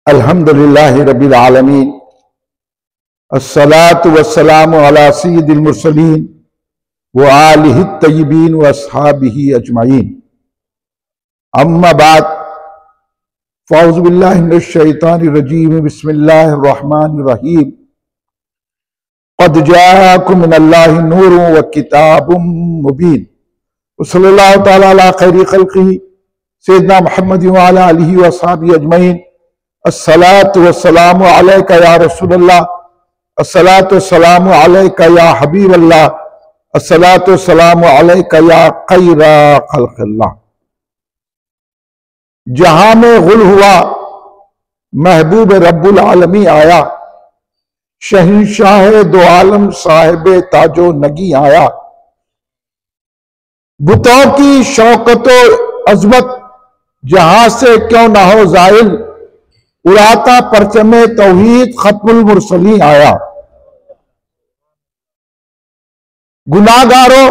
अल्हम्दुलिल्लाहि रब्बिल आलमीन अस्सलातु वस्सलामु अला सय्यिदिल मुरसलीन व आलिहि तय्यिबीन व अस्हाबिही अजमाइन। अम्मा बाद फ़ौज़ु बिल्लाहि मिनश शैतानिर रजीम बिस्मिल्लाहिर रहमानिर रहीम। क़द जाअकुम मिनल्लाहि नूरुन व किताबुम मुबीन। सल्लल्लाहु तआला अला खैरि खल्क़िही सय्यिदना मुहम्मद व अला आलिहि व अस्हाबिही अजमईन। अस्सलातु वस्सलामु अलैका या रसूलल्लाह, अस्सलातु वस्सलामु अलैका या हबीबल्लाह, अस्सलातु वस्सलामु अलैका या खैरा खल्क़िल्लाह। जहां में गुल हुआ महबूब रब्बुल आलमी आया, शहंशाह दो आलम साहिब ताजो नगी आया। बुतों की शौकतो अजमत जहां से क्यों ना हो जाहिल, उड़ाता परचमे तौहीद खत्मुल मुरसलीन आया। गुनाहगारों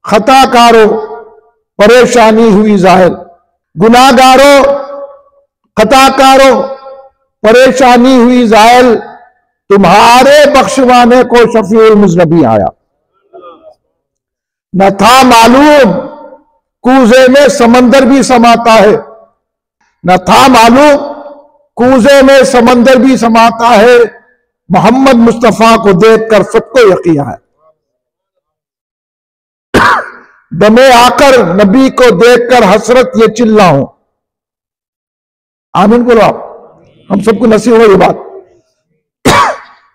खताकारों परेशानी हुई जाहिर, गुनाहगारों खताकारों परेशानी हुई जाहिर, तुम्हारे बख्शवाने को शफीउल मुज़नबी आया। न था मालूम कूजे में समंदर भी समाता है, न था मालूम कूजे में समंदर भी समाता है। मोहम्मद मुस्तफा को देखकर सबको यकीन है। दमे आकर नबी को देखकर हसरत ये चिल्लाऊं। आमीन बोलो आप, हम सबको नसीब हो ये बात।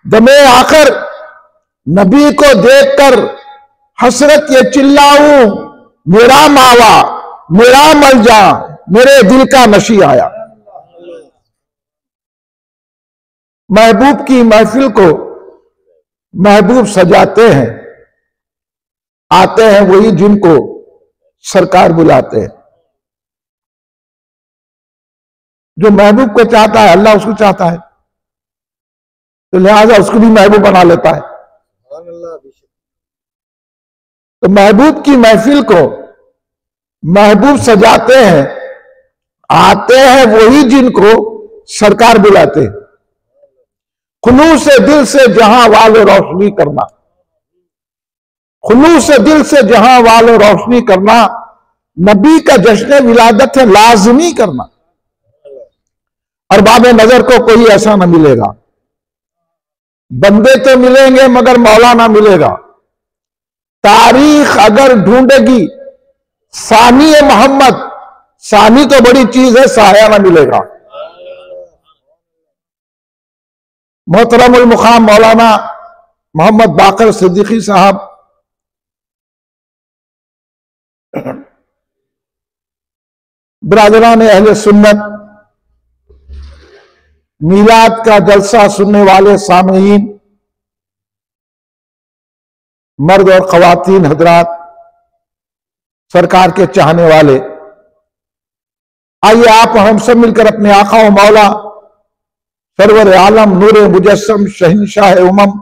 दमे आकर नबी को देखकर हसरत ये चिल्लाऊं, मेरा मावा मेरा मलजा मेरे दिल का नशी आया। महबूब की महफिल को महबूब सजाते हैं, आते हैं वही जिनको सरकार बुलाते हैं। जो महबूब को चाहता है अल्लाह उसको चाहता है, तो लिहाजा उसको भी महबूब बना लेता है। तो महबूब की महफिल को महबूब सजाते हैं, आते हैं वही जिनको सरकार बुलाते हैं। खुलूस से दिल से जहां वाले रोशनी करना, खुलूस से दिल से जहां वाले रोशनी करना, नबी का जश्न विलादत है लाजमी करना। अरबाब नजर को कोई ऐसा ना मिलेगा, बंदे तो मिलेंगे मगर मौला ना मिलेगा। तारीख अगर ढूंढेगी सानी मोहम्मद, सानी तो बड़ी चीज है, साया ना मिलेगा। मोहतरमुल मुकाम मौलाना मोहम्मद बाकर सिद्दीकी साहब बिरादरान अहले सुन्नत, मीलाद का जलसा सुनने वाले सामईन, मर्द और खवातीन हजरात, सरकार के चाहने वाले, आइए आप हम सब मिलकर अपने आका व मौला सरवर आलम नूर मुजस्सम शहंशाह उमम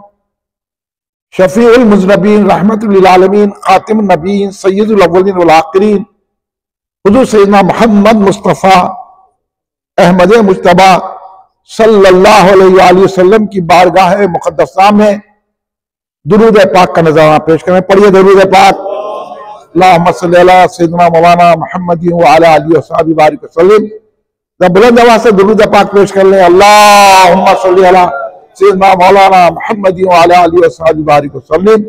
शफीउल मुज़नबीन रहमतुल लिल आलमीन खातिमुन नबीयीन सय्यदुल अव्वलीन वल आखिरीन हुज़ूर सय्यदना मोहम्मद मुस्तफ़ा अहमद मुज्तबा सल्लल्लाहु अलैहि वसल्लम की बारगाह मुक़द्दसा में दुरूद पाक का नज़ारा पेश करें। पढ़िए दुरूद पाक। अल्लाहुम्मा सल्ली अला सय्यदना मौलाना मुहम्मद व अला आलिहि व सहाबिही बारिक वसल्लम। जब बुलंद आवाज से दुरूद पाक पेश कर लें। अल्लाहुम्मा सल्ली अला सय्यदना मौलाना मुहम्मद व अला आलिहि व सहाबिही बारिक वसल्लम।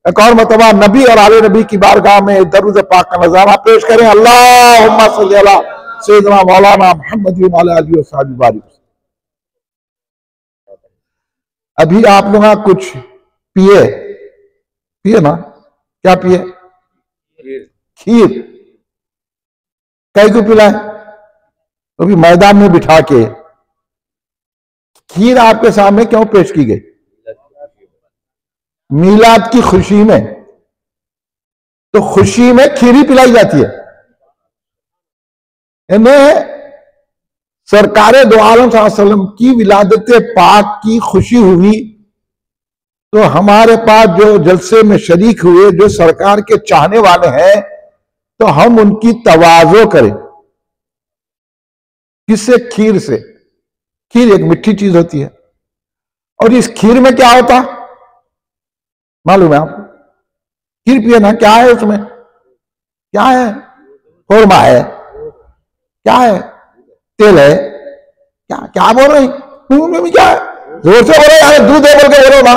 एक और मरतबा नबी और आले नबी की बारगाह में दुरूद पाक का नज़ारा पेश करें। अल्लाहुम्मा सल्ली अला सय्यदना मौलाना मुहम्मद व अला आलिहि व सहाबिही बारिक। अभी आप लोग कुछ पिए ना, क्या पिए? खीर। कई को पिलाए? तो भी मैदान में बिठा के खीर आपके सामने क्यों पेश की गई? मीलाद की खुशी में। तो खुशी में खीर ही पिलाई जाती है। इन्हें सरकार दो आलम सल्लल्लाहु अलैहि वसल्लम की विलादत पाक की खुशी हुई, तो हमारे पास जो जलसे में शरीक हुए जो सरकार के चाहने वाले हैं, तो हम उनकी तवाज़ो करें। किससे? खीर से। खीर एक मीठी चीज होती है, और इस खीर में क्या होता मालूम है आपको? खीर पिए ना, क्या है उसमें? क्या है? खोरमा है, क्या है? तेल है, क्या क्या बोल रहे हैं? में क्या है? जोर से बोलो यार, दूध है बोल के बोलो ना।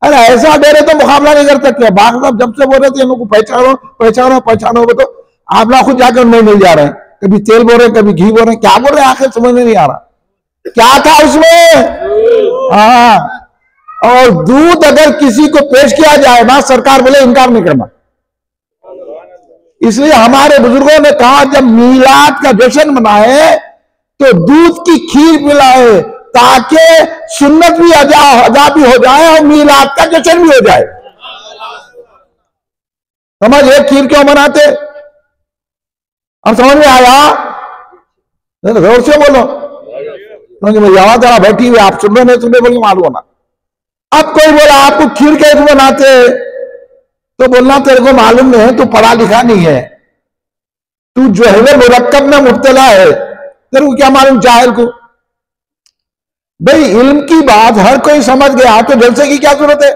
अरे ऐसा दे रहे तो मुकाबला नहीं कर सकते। बाग साहब जब से बोल रहे थे इनको पहचानो पहचानो पहचानो, तो आप लोग खुद जाकर उनमें मिल जा रहे हैं। कभी तेल बोल रहे हैं, कभी घी बोल रहे हैं, क्या बोल रहे हैं आखिर समझ में नहीं आ रहा क्या था उसमें। हाँ, और दूध अगर किसी को पेश किया जाए ना, सरकार बोले इनकार नहीं करना। इसलिए हमारे बुजुर्गों ने कहा जब मीलाद का जश्न मनाए तो दूध की खीर पिलाए, ताकि सुन्नत भी अदा भी हो जाए और मीलाद का जश्न भी हो जाए। समझ एक खीर क्यों बनाते? अब समझ में आया? जोर से बोलो, यहां जरा बैठी हुई आप सुन रहे नहीं सुन रहे बोलिए मालूम होना। अब कोई बोला आपको खीर कैसे बनाते, तो बोलना तेरे को मालूम नहीं है, तू पढ़ा लिखा नहीं है, तू जो है वो मुरक्कब में मुब्तला है, तेरे को क्या मालूम जाहिल को। भाई इल्म की बात हर कोई समझ गया तो जलसे की क्या जरूरत है?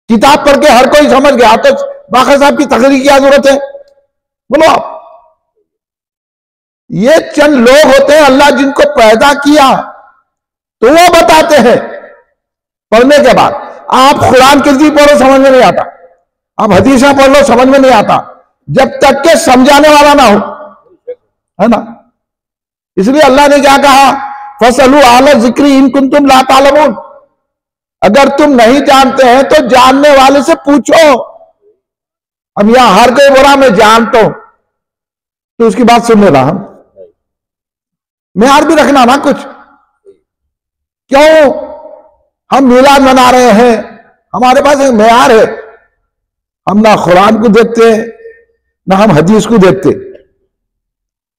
किताब पढ़ के हर कोई समझ गया तो बाखर साहब की तकरीर की क्या जरूरत है? बोलो आप। ये चंद लोग होते हैं अल्लाह जिनको पैदा किया तो वो बताते हैं पढ़ने के बाद। आप कुरान किसी पढ़ो समझ में नहीं आता, आप हदीसा पढ़ लो समझ में नहीं आता, जब तक के समझाने वाला ना हो, है ना। इसलिए अल्लाह ने क्या कहा, फसलू आला जिक्री इन कुंतुम ला तालमून, अगर तुम नहीं जानते हैं तो जानने वाले से पूछो। अब यहां हर कोई बोला मैं जानता हूं तो उसकी बात सुन लेना, हम मेयार भी रखना ना कुछ। क्यों हम मिलाद मना रहे हैं, हमारे पास एक मेयार है, हम ना कुरान को देखते ना हम हदीस को देखते,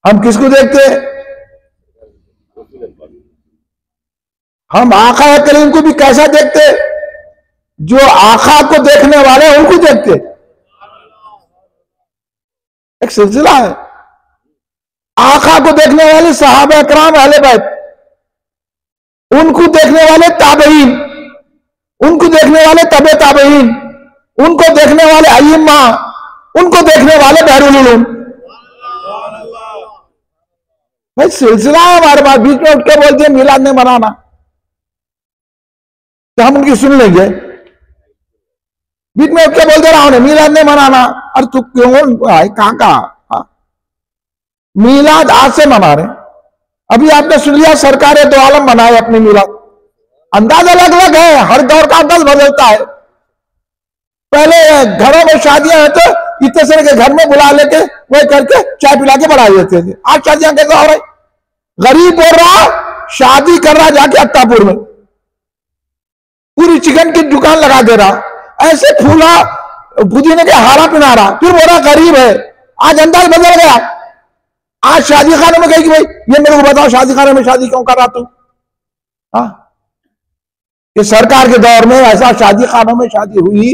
हम किसको देखते? हम आका करीम को भी कैसा देखते? जो आका को देखने वाले उनको देखते। एक सिलसिला है, आका को देखने वाले सहाबा कराम अहले बैत, उनको देखने वाले ताबईन, उनको देखने वाले तबे ताबईन, उनको देखने वाले अइम्मा, उनको देखने वाले बहरुल उलूम। भाई सिलसिला है हमारे पास। बीच में उठ के बोलते हैं मिलाद नहीं मनाना, तो हम उनकी सुन लेंगे। बीच में उठ के बोलते रहा उन्हें मिलाद नहीं मनाना, अरे तू क्यों भाई कहां कहा? मिलाद आज से मना रहे। अभी आपने सुन लिया सरकार दो आलम बनाए अपनी मिलाद। अंदाज अलग अलग है, हर दौर का अंदाज बदलता है। पहले घरों में शादियां हैं तो इतने सारे के घर में बुला लेके वही करके चाय पिला के बढ़ा देते थे। आज शादियां कैसे हो रही? गरीब बोल रहा शादी कर रहा जाके अत्तापुर में, पूरी चिकन की दुकान लगा दे रहा, ऐसे फूला पुदीने के हारा पिना रहा, फिर बोल रहा गरीब है। आज अंदाज बदल गया। आज शादी खाने में कही कि भाई ये मेरे को बताओ शादी खाने में शादी क्यों कर रहा तू? हाँ, ये सरकार के दौर में ऐसा शादी खानों में शादी हुई।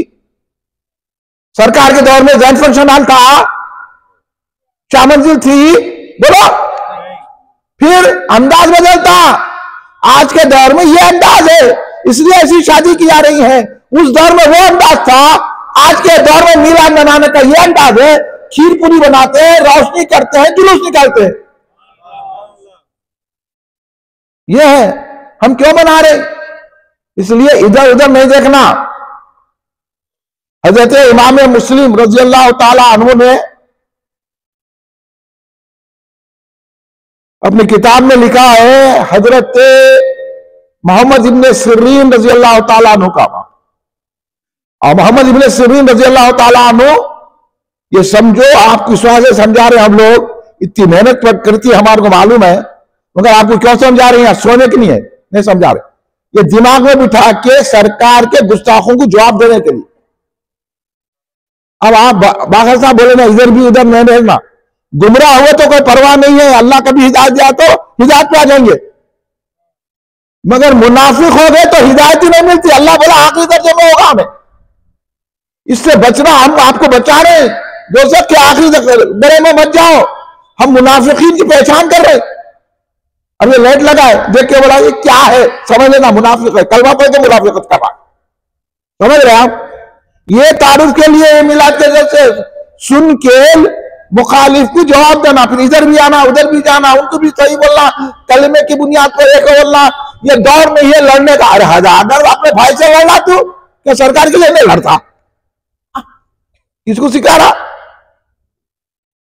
सरकार के दौर में जैन फंक्शन हॉल था, शाह मंजिल थी, बोलो। फिर अंदाज बदलता। आज के दौर में ये अंदाज है, इसलिए ऐसी शादी की जा रही है। उस दौर में वो अंदाज था, आज के दौर में मिलाद मनाने का ये अंदाज है। खीर पूरी बनाते हैं, रोशनी करते हैं, जुलूस निकालते हैं। ये है हम क्यों मना रहे? इसलिए इधर उधर नहीं देखना। हजरत इमाम मुस्लिम रजी अल्लाह ताला अन्हु ने अपनी किताब में लिखा है, हजरत मोहम्मद इब्ने सिरीन रजी अल्लाह ताला अन्हु का। और मोहम्मद इब्ने सिरीन रजी अल्लाह ताला अन्हु, ये समझो आप किस वजह से समझा रहे हैं। हम लोग इतनी मेहनत करती है हमारे को मालूम है, मगर आपको क्यों समझा रहे हैं? सोने के लिए नहीं समझा रहे, ये दिमाग में बिठा के सरकार के गुस्ताखों को जवाब देने के लिए। अब आप बाखर साहब बोले ना इधर भी उधर नहीं रहना, गुमराह हुए तो कोई परवाह नहीं है, अल्लाह कभी हिदायत दिया तो हिदायत पे आ जाएंगे। मगर मुनाफिक हो गए तो हिदायत ही नहीं मिलती। अल्लाह बोला आखिरी दर्जे में होगा हमें, इससे बचना। हम आपको बचा रहे हैं दोस्तों कि आखिरी दर्जे में मत जाओ। हम मुनाफिकीन की पहचान कर रहे। अब ये लाइट लगाए, देख के बोला ये क्या है, समझ लेना मुनाफिक है, कलमा पढ़ के मुनाफिकत कर रहा, समझ रहे आप। ये तारुफ के लिए मिलाद के जैसे सुन के मुखालिफ को जवाब देना, फिर इधर भी आना उधर भी जाना, उनको भी सही बोलना, कलमे की बुनियाद पर एक बोलना, ये दौर नहीं है लड़ने का। अरे अगर अपने भाई से लड़ना तू क्या सरकार के लिए नहीं लड़ता? किसको सिखा रहा?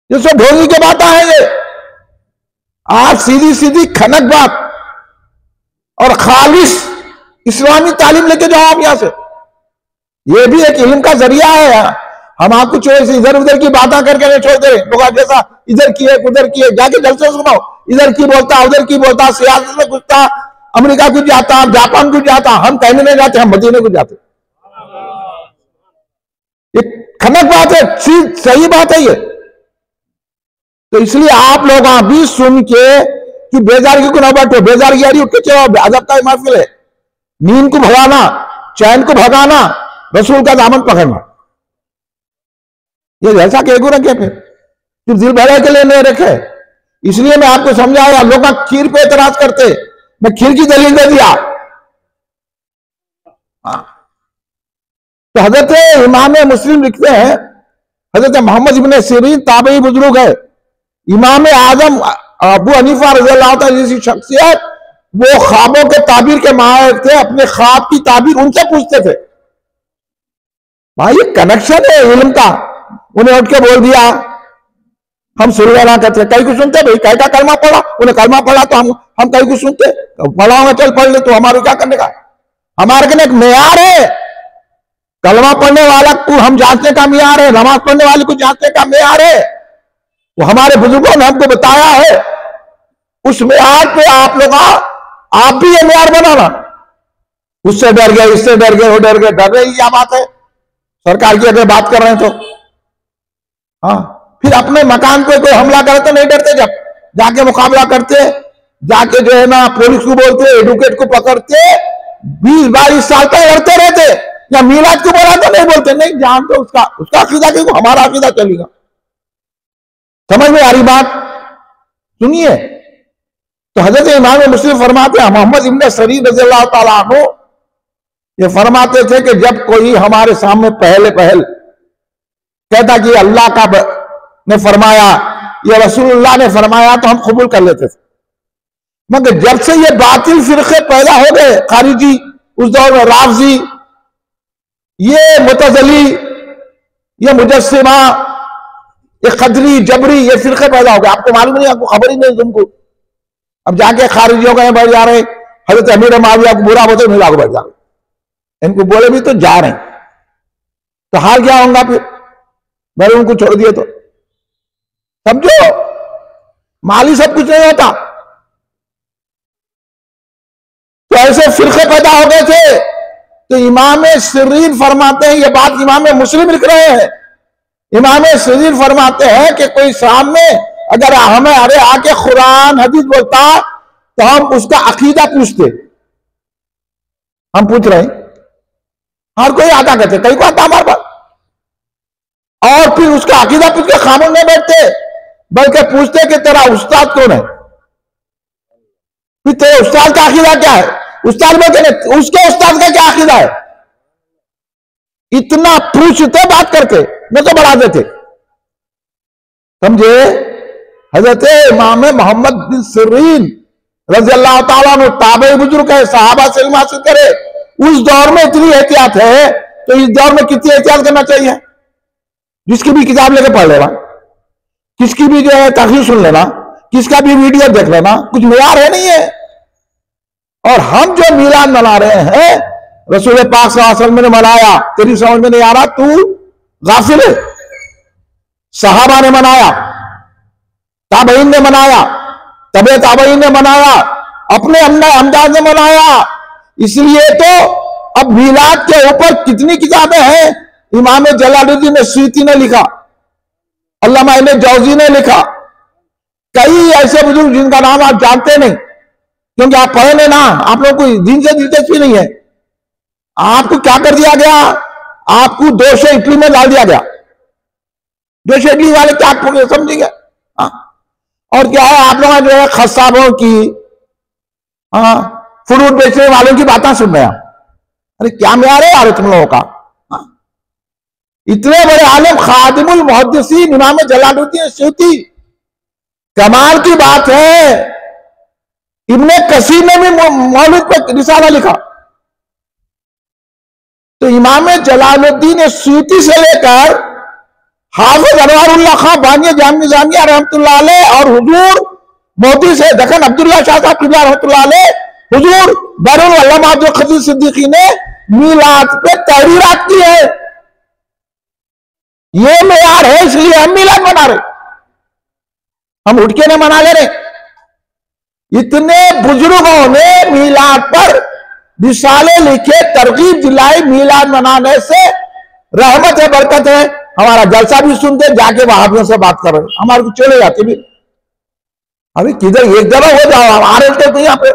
ये सब ढोंगी के बातें हैं ये। आज सीधी सीधी खनक बात और खालिश इस्लामी तालीम लेके जाओ आप यहां से। ये भी एक इल्म का जरिया है। हम आपको चोर से इधर उधर की बातें करके नहीं छोड़ दे लोग, जैसा इधर किए उधर किए, जाके जलसे सुनाओ, इधर की बोलता उधर की बोलता, सियासत में घुसता, अमेरिका को जाता, जापान को जाता, हम कहने नहीं जाते, हम मदीने को जाते। ये खनक बात है, सही बात है ये। तो इसलिए आप लोग भी सुन के कि बेजारगी को ना बैठो, बेजारगी आ रही उठ के चलो, अदब का महफिल है। नींद को भगाना, चैन को भगाना, रसूल का दामन पकड़ना, ये जैसा कहेगो रखे फिर दिल भरे के लिए नहीं रखे। इसलिए मैं आपको समझाया, लोग खीर पे एतराज करते, मैं खीर की दलील दे दिया। तो हजरत इमाम मुस्लिम लिखते हैं, हजरत मोहम्मद इब्न सिरीन ताबई बुजुर्ग है, इमाम आजम अबू हनीफा रज़ियल्लाहु ताला जैसी शख्सियत, वो ख्वाबों के ताबीर के माहिर थे, अपने ख्वाब की ताबीर उनसे पूछते थे। भाई ये कनेक्शन है इल्म का। उन्हें उठ के बोल दिया हम सुरगाना करते, कई को सुनते भाई, कई का कलमा पढ़ा, उन्हें कलमा पढ़ा तो हम कई को सुनते, पढ़ाओगे चल पढ़ ले, तो हमारे क्या करने का? हमारे कने एक मेयार है, कलमा पढ़ने वाला को हम जांचने का मेयार है, नमाज पढ़ने वाले को जांचने का मेयार है, वो हमारे बुजुर्गों ने हमको बताया है। उस मेयार पे आप लोग आप भी ये मेयार बनाना। उससे डर गए, इससे डर गए, वो डर गए, डर रही क्या बात है? सरकार की अगर बात कर रहे हैं तो हाँ, फिर अपने मकान पे कोई हमला करे तो नहीं डरते, जब जाके मुकाबला करते, जाके जो है ना पुलिस को बोलते, एडवोकेट को पकड़ते, 20-22 साल तक लड़ते रहते। या मीलाद को बोला तो नहीं बोलते, नहीं जान तो उसका अकीदा क्यों, हमारा अकीदा चलेगा। समझ में आ रही बात? सुनिए, तो हजरत इमाम मुस्लिम फरमाते हैं, मोहम्मद इब्न सिरीन रज़ियल्लाहु ताला अन्हु ये फरमाते थे कि जब कोई हमारे सामने पहले कहता कि अल्लाह का ने फरमाया, या रसूलुल्लाह ने फरमाया, तो हम कबूल कर लेते थे। मगर जब से ये बातिल फिरके पैदा हो गए, खारिजी, उस दौर में राफजी, ये मुतज़ली, ये मुजस्सिमा, ये कदरी, जबरी, ये फिरके पैदा हो गए। आपको मालूम नहीं, आपको खबर ही नहीं तुमको। अब जाके खारिजियों का बैठ जा रहे, हजरत अमीर माविया को बुरा बोलते मिला को बैठ जा रहे, इनको बोले भी तो जा रहे, तो हाल क्या होगा फिर? मैंने उनको छोड़ दिए तो समझो, माली सब कुछ नहीं होता। तो ऐसे फिरके पैदा हो गए थे। तो इमाम सिरीन फरमाते हैं, ये बात इमाम मुस्लिम लिख रहे हैं, इमाम सिरीन फरमाते हैं कि कोई सामने अगर हमें अरे आके कुरान हदीस बोलता तो हम उसका अकीदा पूछते। हम पूछ रहे हैं, हर कोई आता कहते, कई को आता हमारे पास, और फिर उसका अकीदा पूछ के खामोश नहीं बैठते, बल्कि पूछते कि तेरा उस्ताद कौन है, फिर तेरे उस्ताद का अकीदा क्या है, उस्ताद में कहने उसके उस्ताद का क्या अकीदा है। इतना पूछते बात करके, न तो बढ़ा देते। समझे? हजरत इमाम मोहम्मद बिन सिरीन रज़ियल्लाहु ताला अन्हु ताबई बुजुर्ग है, सहाबा से इल्म हासिल करे। उस दौर में इतनी एहतियात है, तो इस दौर में कितनी एहतियात करना चाहिए? जिसकी भी किताब लेके पढ़ लेना, किसकी भी जो है तकरीर सुन लेना, किसका भी वीडियो देख लेना, कुछ मेयार है नहीं है। और हम जो मिलाद मना रहे हैं, रसूल पाक सल्लल्लाहु अलैहि वसल्लम ने मनाया, तेरी समझ में नहीं आ रहा, तू गाफिल है। सहाबा ने मनाया, ताबईन ने मनाया, तबे ताबईन ने मनाया, अपने अंदाज ने मनाया। इसलिए तो अब मिलाद के ऊपर कितनी किताबें हैं। इमाम जलालुद्दीन सूती ने लिखा, अल्लामा इब्न जौजी ने लिखा, कई ऐसे बुजुर्ग जिनका नाम आप जानते नहीं, क्योंकि आप पढ़े नहीं ना, आप लोगों को दीन से दिलचस्पी नहीं है। आपको क्या कर दिया गया? आपको 200 इटली में डाल दिया गया। 200 इटली वाले क्या समझेंगे? और क्या है, आप लोग जो है खस्साबों की, हाँ, फ्रूट बेचने वालों की बातें सुन रहे हैं। अरे क्या म्यार है यार तुम लोगों का। हाँ? इतने बड़े आलिम खादिमुल मुहद्दिसीन इमाम जलालुद्दीन सयूती, कमाल की बात है, इब्ने कसीर ने भी मौलूद पर रिसाला लिखा। तो इमाम जलालुद्दीन सयूती से लेकर हाफिज अनवारुल्लाह खां बानिया जामिया रहमतुल्लाह अलैह और हुजूर मोदी से दखन अब्दुल्ला शाह साहब किबला रहमतुल्लाह अलैह, हुजूर बैरुल अल्लामा अब्दुल खदीर सिद्दीकी ने मीलाद पे तहरीरात की है। ये मेयार है, इसलिए हम मीलाद मना रहे, हम उठ के नहीं मना ले रहे। इतने बुजुर्गों ने मीलाद पर रिसाले लिखे, तरगीब दिलाई, मीलाद मनाने से रहमत है, बरकत है। हमारा जलसा भी सुनते, जाके वहाबियों से बात कर रहे, हमारे को चले जाते भी। अभी किधर एक जगह हो जाओ, आ रहे थे यहाँ पे।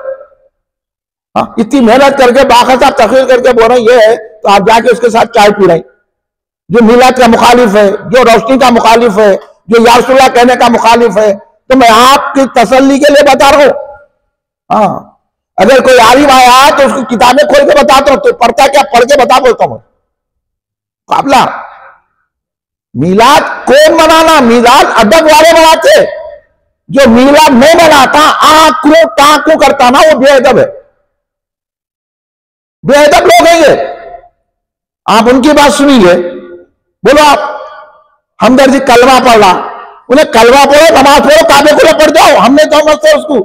हाँ, इतनी मेहनत करके बाकायदा तकरीर करके बोल रहे ये है, तो आप जाके उसके साथ चाय पी रहे, जो मीलाद का मुखालिफ है, जो रोशनी का मुखालिफ है, जो या रसूलल्लाह कहने का मुखालिफ है। तो मैं आपकी तसल्ली के लिए बता रहा हूं। हाँ, अगर कोई आलिम आया तो उसकी किताबें खोल के बताता हूं, तो पढ़ता क्या, पढ़ के बता बोलता हूं। काबला मीलाद कौन मनाना, मीलाद अदब वाले मनाते। जो मीलाद नहीं मनाता, आंखों टांकों करता ना, वो बेअदब है, बेअदब लोग हैं ये। आप उनकी बात सुनिए, बोलो आप हमदर्द जी कलमा पढ़ रहा, उन्हें कलमा पढ़ो, नमाज पढ़ो, काबे को पढ़ जाओ, हमने तो समझते उसको।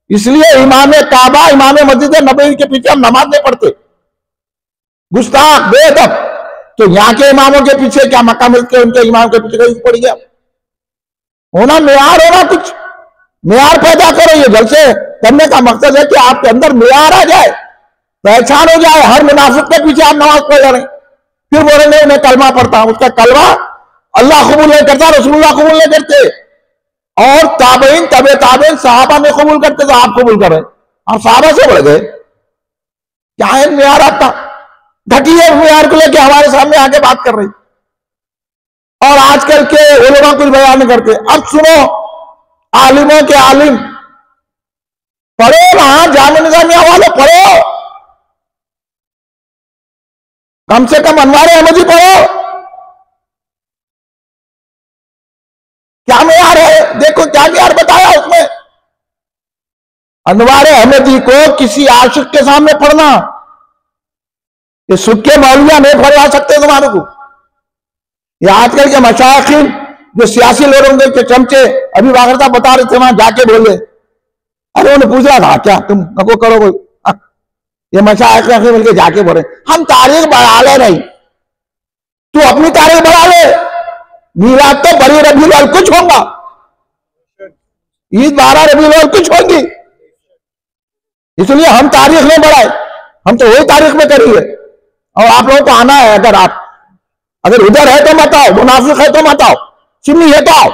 इसलिए इमाम काबा, इमाम मस्जिद नबवी के पीछे हम नमाज नहीं पढ़ते, गुस्ताख बेअदब। तो यहां के इमामों के पीछे क्या, मक्का मस्जिद के उनके इमाम के पीछे कहीं पड़ गया। होना मेयार, होना कुछ मेयार पैदा करो। ये जलसे करने का मकसद है कि आपके अंदर मेयार आ जाए, पहचान हो जाए। हर मुनाफिक के पीछे आप नमाज पढ़ रहे, फिर बोलेंगे मैं कलमा पढ़ता हूं। उसका कलमा अल्लाह कबूल नहीं करता, रसूलुल्लाह कबूल नहीं करते, और ताबईन तबे ताबईन सहाबा में कबूल करते, तो आप कबूल करें। आप सहाबा से बढ़ गए, क्या है मेयार आपका। घटिया मेयार को लेके हमारे सामने आके बात कर रही, और आजकल के उलमा कुछ बयान नहीं करते। अब सुनो, आलिमों के आलिम पढ़ो वहां, जामिया निजामिया वाले पढ़ो, कम से कम अनवारे अहमदी पढ़ो। क्या मेयार है, देखो क्या मेयार बताया उसमें। अनवारे अहमदी को किसी आशिक के सामने पढ़ना, ये सुक्के मौलविया नहीं पढ़वा सकते तुम्हारे को। ये आजकल के मशाइखिन जो सियासी लोगों के चमचे, अभी वागरता बता रहे थे, वहां जाके बोले, अरे उन्हें पूछ रहा था क्या तुम नको करो कोई, ये मशाइख मिलकर जाके बोले हम तारीख बढ़ा ले नहीं, तू अपनी तारीख बढ़ा ले। मीलाद तो बड़ी रबीउल अव्वल कुछ होगा, ईद 12 रबीउल अव्वल कुछ होगी, इसलिए हम तारीख नहीं बढ़ाए, हम तो वही तारीख में करेंगे। और आप लोगों को आना है, अगर आप अगर उधर है तो मत आओ, मुनाफिक है तो मत आओ, सुन्नी है तो आओ।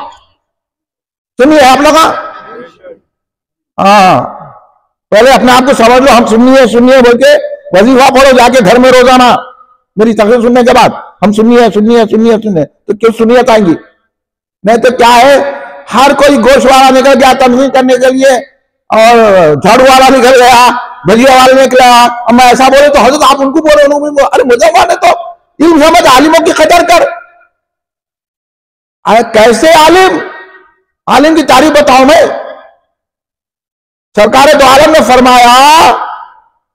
सुन्नी है आप लोग? हाँ, पहले अपने आप को समझ लो, हम सुन्नी है बोल के वजीफा पढ़ो जाके घर में रोजाना। मेरी तकरीर सुनने के बाद हम सुन्नी है, तो क्यों सुन्नियत आएंगी? नहीं तो क्या है, हर कोई गोश्त वाला निकल गया तंजीम करने के लिए, और झाड़ू वाला निकल गया, भजिया वाला निकला। अब मैं ऐसा बोले तो हजरत आप उनको बोलो, अरे मुझे माने तो इल्म समझ, आलिमों की कदर कर। अरे कैसे आलिम की तारीफ बताऊं मैं। सरकार दो आलम ने फरमाया,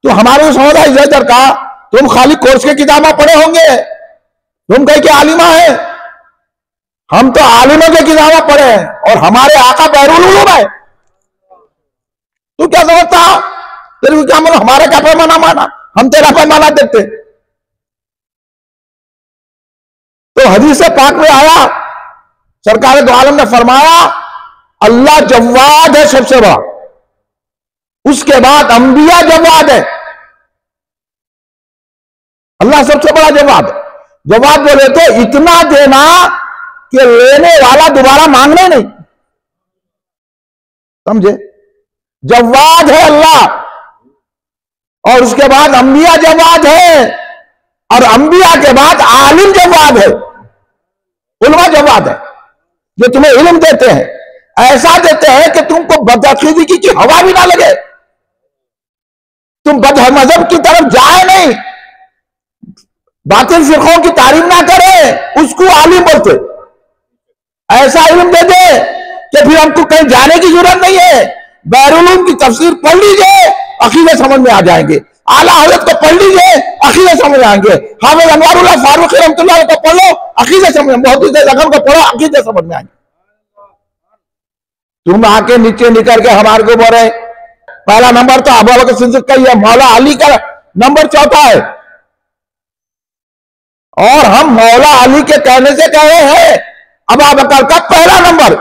तो हमारे को समझ आई इधर का, तुम खाली कोर्स की किताबें पढ़े होंगे, तुम कहीं के आलिमा है। हम तो आलिमों की किताबें पढ़े हैं, और हमारे आका बैरुल उलूम है। तू क्या समझता, तेरे को क्या मानो, हमारा क्या पैमाना माना, हम तेरा पैमाना देखते। तो हदीस पाक में आया, सरकार दो आलम ने फरमाया, अल्लाह जव्वाद है सबसे बड़ा, उसके बाद अंबिया जवाद है। अल्लाह सबसे बड़ा जवाद है। जवाद बोले तो इतना देना कि लेने वाला दोबारा मांगने नहीं, समझे? जवाद है अल्लाह, और उसके बाद अंबिया जवाद है, और अंबिया के बाद आलिम जवाद है, उलमा जवाद है, जो तुम्हें इल्म देते हैं, ऐसा देते हैं कि तुमको बदअकीदगी की हवा भी ना लगे। मजहब की तरफ जाए नहीं, बातिल फिरकों की तारीफ ना करे, उसको आलिम बोलते। ऐसा इल्म दे दे कि फिर हमको कहीं जाने की जरूरत नहीं है। बैरुलूम की तफसीर पढ़ लीजिए, अकीदे समझ में आ जाएंगे। आला हज़रत को पढ़ लीजिए, अकीदे समझ में आएंगे। हाफिज अनवारुल्लाह फारूकी रहमतुल्लाह को पढ़ लो, अकीदे समझ में, मोहद्दिस ज़ग़न को पढ़ो, अकीदे समझ में आएंगे। तुम आके नीचे निकल के हमारे को बोल रहे, पहला नंबर तो अबू बकर सिद्दीक़ का ही है, मौला अली का नंबर चौथा है, और हम मौला अली के कहने से कहे हैं अबू बकर का पहला नंबर।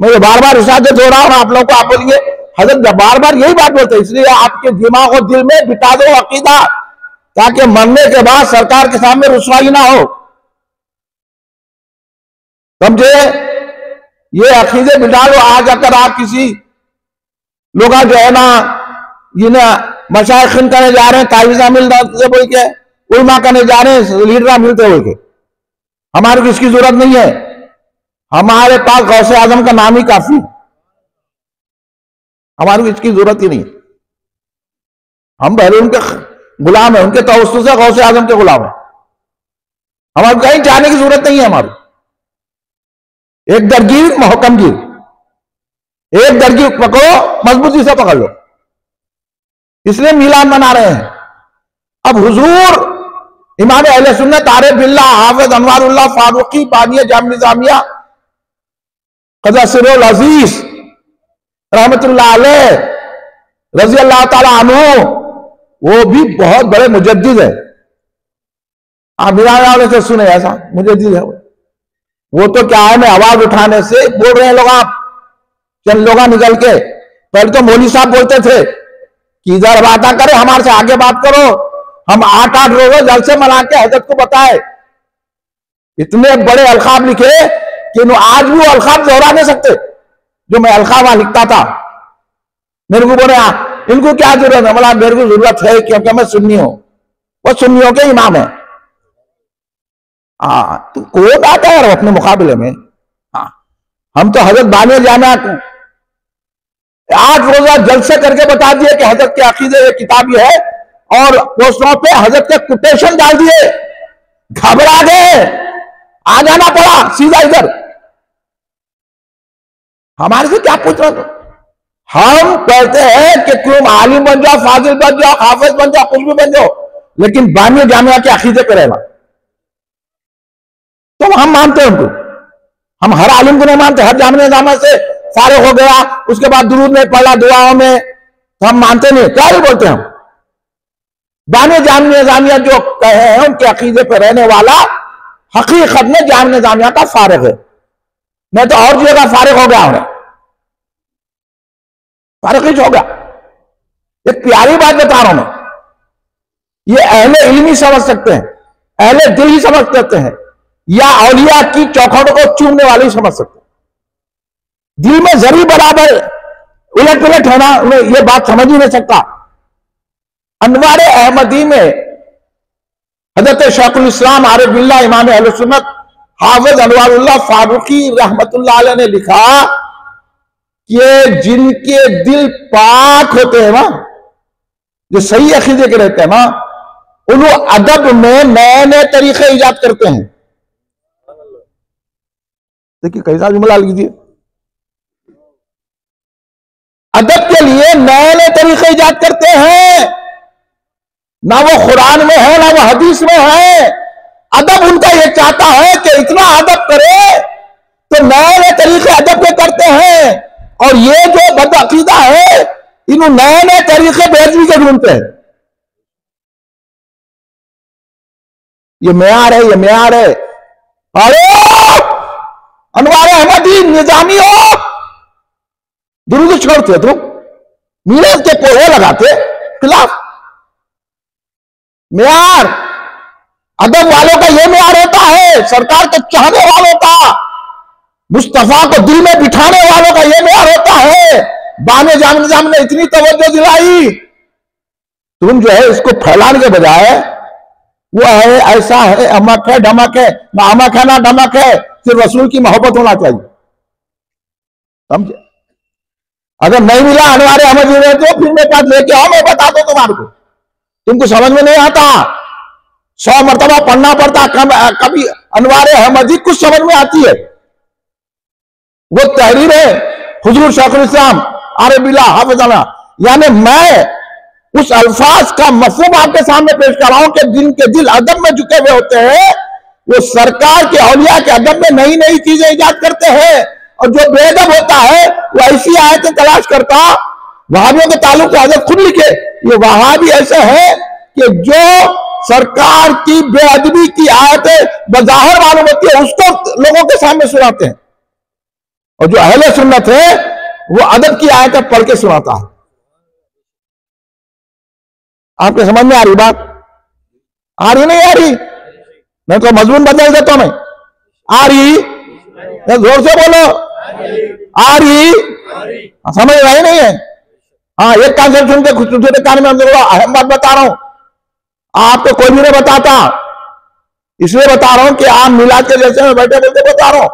मैं बार बार इशादत हो रहा हूं आप लोगों को, आप बोलिए हजरत बार बार यही बात बोलते हैं, इसलिए आपके दिमाग और दिल में बिठा दो अकीदा, ताकि मरने के बाद सरकार के सामने रुसवाई ना हो। समझे? ये अकीदे बिठा लो। आज अगर आप किसी लोग जो है ना, ये ना मशाइखिन करने जा रहे हैं, तावीज़ा मिल बोल के, उलमा करने जा रहे हैं, लीडर मिलते बोल के, हमारे को इसकी जरूरत नहीं है। हमारे पास गौसे आजम का नाम ही काफी, हमारे को इसकी जरूरत ही नहीं। हम पहले उनके गुलाम है, उनके तवस्सुस से गौसे आजम के गुलाम है, हमारे कहीं जाने की जरूरत नहीं है। हमारी एक दरगीर महकमगीर, एक दरगीर पकड़ो, मजबूती से पकड़ लो, इसलिए मिलान मना रहे हैं। अब हुजूर इमाम अहले सुन्नत आरिफ बिल्लाह हाफिज अनवारुल्लाह फारूकी बानिया जाम निजामिया क़ज़ा सिरुल अज़ीज़ रहमतुल्लाह अलैह रज़ी अल्लाह ताला अन्हु, वो भी बहुत बड़े मुजद्दिद है। आप मिलाने वाले से सुने ऐसा मुजद्दिद है वो तो क्या है, मैं आवाज उठाने से बोल रहे हैं लोग, आप चंद लोग निकल के, पहले तो मौलवी साहब बोलते थे कि इधर बात करे, हमारे से आगे बात करो, हम 8-8 रोज़ जलसे मना के हजरत को बताए, इतने बड़े अलखाब लिखे कि आज भी वो अलखाब दोहरा नहीं सकते जो मैं अलखाब वहां लिखता था। मेरे को बोले इनको क्या जरूरत है, बोला मेरे को जरूरत है क्योंकि मैं सुन्नी हूं, वो सुन्नियों के इमाम है। तो कोई बात है यार अपने मुकाबले में। हम तो हजरत बानिया जामिया 8 रोजा जलसे करके बता दिए कि हजरत के अकीदे ये किताब है, और पोस्टरों पे हजरत के कोटेशन डाल दिए, घबरा गए, आ जाना पड़ा सीधा इधर। हमारे से क्या पूछ रहे हो? हम कहते हैं कि तुम आलिम बन जाओ, फाजिल बन जाओ, हाफिज बन जाओ, कुछ भी बन जाओ, लेकिन बानिया जामिया के अकीदे पे रहना। तो हम मानते हैं उनको, हम हर आलिम को नहीं मानते। हर जामिया जामा से फारिग हो गया, उसके बाद दुरूद में पढ़ा, दुआओं में, तो हम मानते नहीं, क्या ही बोलते हैं हम। बानिया जामिया जामिया जो कहे हैं उनके अकीदे पे रहने वाला हकीकत में जामिया जामिया का फारिग है, नहीं तो और जगह फारिग हो गया उन्हें, फारिग हो गया। एक प्यारी बात बता रहा हूं मैं, ये अहले इल्मी समझ सकते हैं, अहले दिल ही समझ सकते हैं, या औलिया की चौखटों को चूमने वाले ही समझ सकते हैं। दिल में जरी बराबर उलट पुलट होना, ये बात समझ ही नहीं सकता। अनवार अहमदी में हजरत शेखुल इस्लाम आरिफ बिल्लाह इमाम अहले सुन्नत हाफिज अनवारुल्लाह फारूकी रहमतुल्लाह अलैह ने लिखा कि जिनके दिल पाक होते हैं ना, जो सही अकीदे के रहते हैं ना, उन अदब में नए नए तरीके इजाद करते हैं। देखिए कैसा जुमला लीजिए, अदब के लिए नए नए तरीके इजाद करते हैं, ना वो कुरान में है ना वो हदीस में है। अदब उनका ये चाहता है कि इतना अदब करे तो नए नए तरीके अदब के करते हैं, और ये जो बदअकीदा है इन नए नए तरीके बेहतरी के ढूंढते हैं। ये मेयार है, ये मेयार है। अरे अनवार अहमदी निजामी हो, दुरूद छोड़ते तुम, मीराज के पोहे लगाते खिलाफ। मेयार अदब वालों का ये मेयार होता है, सरकार के चाहने वालों का, मुस्तफा को दिल में बिठाने वालों का ये मेयार होता है। बाने जाम निजाम ने इतनी तवज्जो दिलाई, तुम जो है इसको फैलाने के बजाय वो है ऐसा है, अमक है ढमक है, ना अमक है ना ढमक है, सिर्फ रसूल की मोहब्बत होना चाहिए। समझे? अगर नहीं मिला अनवारे अहमद जी ने तो फिर मेरे पास लेके आओ, मैं बता दो तुम्हारे को। तुमको समझ में नहीं आता, 100 मरतबा पढ़ना पड़ता, कभी अनवारे अहमद जी कुछ समझ में आती है। वो तहरीर है हुजूर शेखुल इस्लाम अरबिल्ला हाफिज़ना, यानी मैं उस अल्फाज का मफहूम आपके सामने पेश कर रहा हूं कि जिनके दिल अदब में झुके हुए होते हैं, वो सरकार के औलिया के अदब में नई नई चीजें इजाद करते हैं। और जो बेअदब होता है वो ऐसी आयतें तलाश करता। वहाबियों के ताल्लुक से हज़रत खुद लिखे, ये वहाबी ऐसे है कि जो सरकार की बेअदबी की आयतें बज़ाहिर मालूम होती है उसको लोगों के सामने सुनाते हैं, और जो अहले सुन्नत है वो अदब की आयतें पढ़ के सुनाता है। आपके समझ में आ रही बात? आ रही नहीं आ रही? मैं तो मजमून बदल देता हूं। मैं आ रही? जोर से बोलो, आ रही? समझ रही नहीं है? हाँ, एक कान से सुनते दूसरे कान में अहम बात बता रहा हूं, आपको कोई भी नहीं बताता, इसलिए बता रहा हूं कि आप मिलाद के जैसे में बैठे बैठे बता रहा हूं,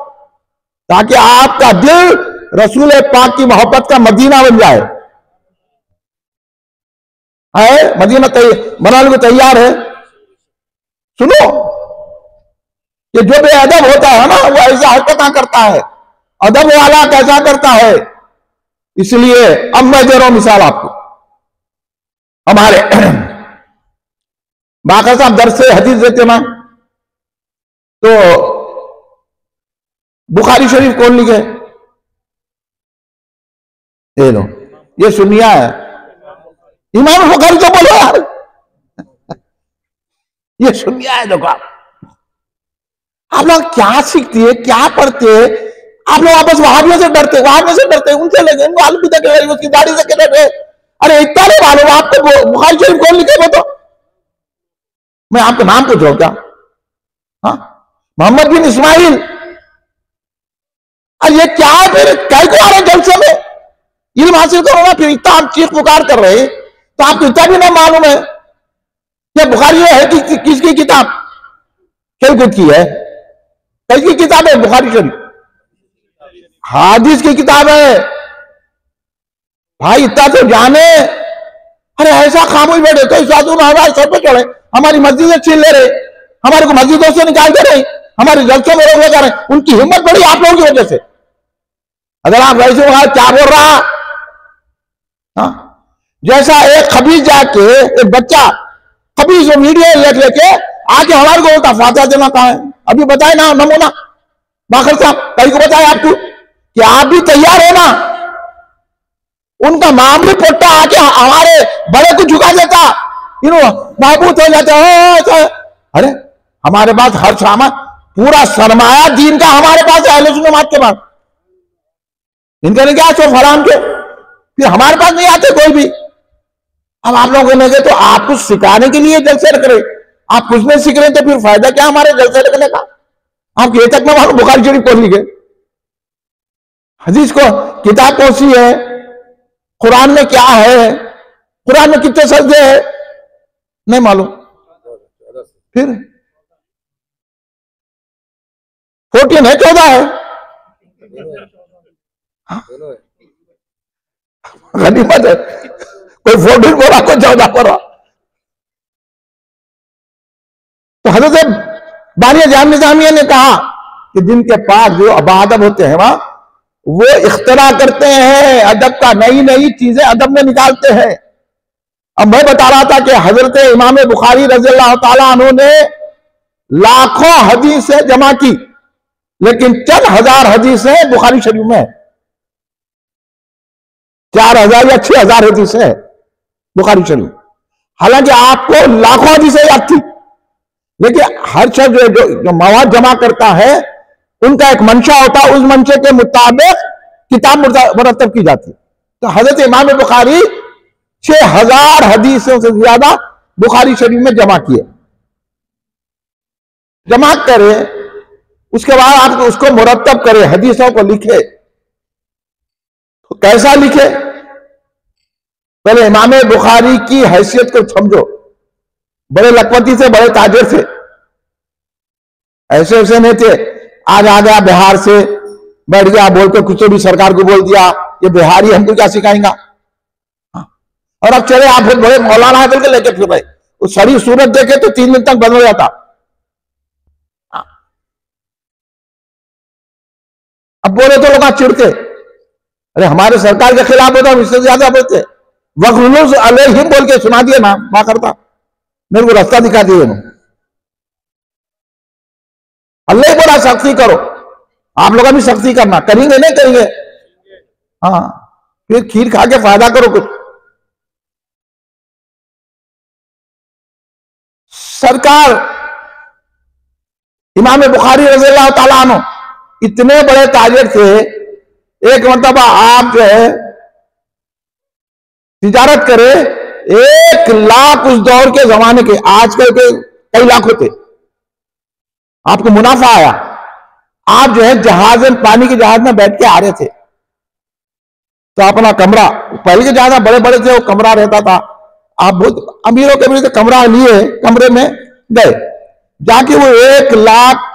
ताकि आपका दिल रसूल पाक की मोहब्बत का मदीना बन जाए। है मदीना बनाने को तैयार है। सुनो, ये जो बेअदब होता है ना वो ऐसा हरकत करता है, अदब वाला कैसा करता है। इसलिए अब मैं दे रहा हूं मिसाल आपको। हमारे बाकर साहब दर्स से हदीस देते ना, तो बुखारी शरीफ कौन लिखे? ये लो, ये सुनिया है, इमाम बुखारी तो बोलो यार। ये सुनिया है। देखो आप लोग क्या सीखती है, क्या पढ़ते हैं? आप लोग आपस वहाबियों से डरते, वहाबियों से डरते, उनसे लगे उनको आलू पिता के उसकी दाढ़ी से के डरे। अरे इतना नहीं मालूम आपको बुखारी शरीफ कौन लिखे? वो तो मैं आपका नाम पूछ रहा हूं क्या? हाँ, मोहम्मद बिन इस्माइल। और ये क्या है फिर? कई को आ रहे जलसे में इल्म हासिल करो ना, फिर इतना आप चीख पुकार कर रहे तो आपको इतना भी ना मालूम है ये बुखारी है कि किसकी किताब? खेलकूद की है? किसकी किताब है बुखारी शरीफ? हादिस की किताब है भाई, इतना तो जाने। अरे ऐसा खामोश बैठे, कई साधु हमारे सर पे चढ़े, हमारी मस्जिदें छीन ले रहे, हमारे को मस्जिदों से निकाल दे रहे, हमारे जलसों में रोक लगा रहे। उनकी हिम्मत बढ़ी आप लोगों की वजह से। अगर आप वैसे वहां क्या बोल रहा? हाँ, जैसा एक खबीज जाके एक बच्चा खबीज वीडियो लेके आके हमारे को बोलता फातिहा देना कहां है? अभी बताए ना नमूना बाखर साहब, कई को बताए आपको कि आप भी तैयार हो ना। उनका मामूली पोटा आके हमारे बड़े को झुका देता, महबूत हो जाता है। अरे हमारे पास हर सामान, पूरा सरमाया दीन का हमारे पास है, अहले सुन्नत के पास। इनके नहीं क्या सो फराम के, फिर हमारे पास नहीं आते कोई भी। अब आप लोगों ने तो आप कुछ सिखाने के लिए जलसे रख रहे, आप कुछ नहीं सीख रहे तो फिर फायदा क्या हमारे जलसे रखने का? आप ये तक ना मालूम बुखारी शरीफ कौन लिखे, हदीस को किताब कौन सी है, कुरान में क्या है, कुरान में कितने सजदे हैं, नहीं मालूम। फिर 14 है 14 है? गनीमत है, कोई 14 बोला कोई 14 बोला। तो हज़रत बानिया जाम निज़ामिया ने कहा कि जिनके पास जो अबादब होते हैं वहां वो इख्तरा करते हैं अदब का, नई नई चीजें अदब में निकालते हैं। अब मैं बता रहा था कि हजरत इमाम बुखारी रज़ियल्लाहु ताला अन्हु ने लाखों हदीसें जमा की, लेकिन चंद हजार हदीसें बुखारी शरीफ में, 4000 या 6000 हदीसें बुखारी शरीफ। हालांकि आपको लाखों हदीसें याद थी, लेकिन हर शख्स जो मवाद जमा करता है उनका एक मंशा होता है, उस मंशे के मुताबिक किताब मुरतब की जाती है। तो हजरत इमाम बुखारी 6000 हदीसों से ज्यादा बुखारी शरीफ में जमा किए, जमा करे, उसके बाद आप उसको मुरतब करे, हदीसों को लिखे। तो कैसा लिखे? पहले इमाम बुखारी की हैसियत को समझो, बड़े लखपति से, बड़े ताजिर से, ऐसे ऐसे नहीं थे आज आ गया बिहार से, बैठ गया बोल के कुछ तो भी सरकार को बोल दिया ये बिहारी हमको क्या सिखाएंगा। और अब चले आप बहुत बड़े मौलाना है करके लेके फिर रहे, वो सड़ी सूरत देखे तो 3 दिन तक बदल जाता। अब बोले तो लोग चिढ़ते, अरे हमारे सरकार के खिलाफ होता, इससे ज्यादा बोलते। वक़्लुज़ अलैहिम बोल के सुना दिया ना, क्या करता, मेरे को रास्ता दिखा दिए। अल्लाह ही बोला सख्ती करो, आप लोग भी सख्ती करना, करेंगे नहीं करेंगे। हाँ, फिर खीर खा के फायदा करो कुछ। सरकार इमाम बुखारी रज़ियल्लाहु ताला अन्हु इतने बड़े ताजिर थे, एक मरतबा आप जो है तिजारत करे, 1 लाख उस दौर के जमाने के, आजकल के कई लाख होते, आपको मुनाफा आया। आप जो है जहाज में, पानी के जहाज में बैठ के आ रहे थे, तो अपना कमरा, पहले के जहाज बड़े बड़े थे, वो कमरा रहता था, आप बहुत अमीरों के भी कमरा लिए, कमरे में गए, जाके वो 1 लाख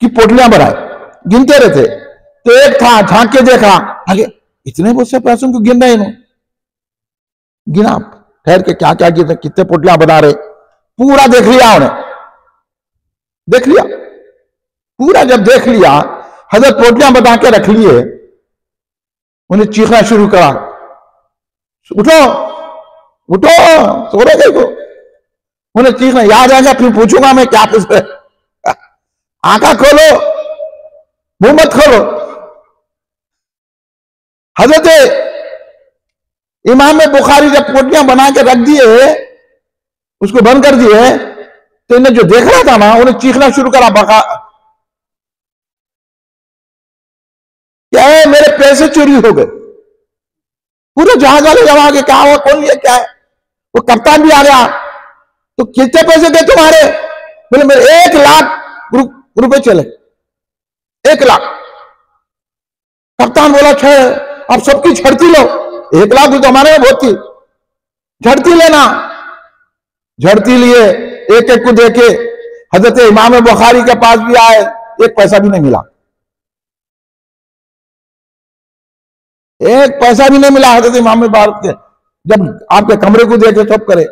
की पोटलियां बनाए, गिनते रहते। तो एक था, झांक के देखा, आगे इतने बहुत से पैसों को गिन रहे हैं, गिना ठहर के क्या क्या गिन, कितने पोटलियां बना रहे, पूरा देख लिया उन्हें, देख लिया पूरा। जब देख लिया, हजरत पोटलियां बना के रख लिए, उन्हें चीखना शुरू करा, उठो उठो, सो रहे गए को, उन्हें चीखना याद आएगा, फिर पूछूंगा मैं क्या पूछ रहे, आंखा खोलो, मुंह मत खोलो। हजरत इमाम बुखारी जब पोटलियां बना के रख दिए, उसको बंद कर दिए, तो इन्हें जो देख रहा था ना, उन्हें चीखना शुरू करा, बका क्या है, मेरे पैसे चोरी हो गए। पूरे जहाज वाले जमा के, क्या हुआ, कौन लिया, क्या है। वो कप्तान भी आ गया, तो कितने पैसे थे तुम्हारे, बोले मेरे 1 लाख रुपए चले, 1 लाख। कप्तान बोला, छे अब सबकी झड़ती लो, 1 लाख तो हमारे में बहुत थी, झड़ती लेना। झड़ती लिए, एक एक को देखे, हजरत इमाम बुखारी के पास भी आए, 1 पैसा भी नहीं मिला, 1 पैसा भी नहीं मिला हजरत इमाम बुखारी के। जब आपके कमरे को देखे सब करे,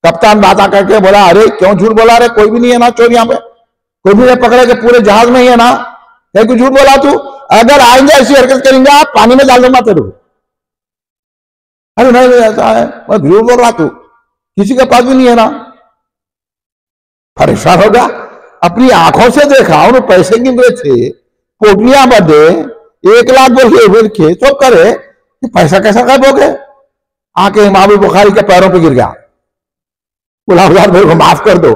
कप्तान बात करके बोला, अरे क्यों झूठ बोला रे, कोई भी नहीं है ना चोर, यहाँ पे कोई भी नहीं पकड़े के, पूरे जहाज में ही है ना, क्यों झूठ बोला तू, अगर आएंगे ऐसी हरकत करेंगे आप, पानी में डाल दूंगा तेरे को। अरे नहीं ऐसा है, मैं झूठ बोल रहा, तू किसी के पास भी नहीं है ना। परेशान हो गया, अपनी आंखों से देखा, उन्हें पैसे गिन रहे थे, पोटलियां बदे, 1 लाख बोल के सब करे, कि पैसा कैसा गायब हो गए। आके इमाम बुखारी के पैरों पे गिर गया, बोला यार मेरे को माफ कर दो,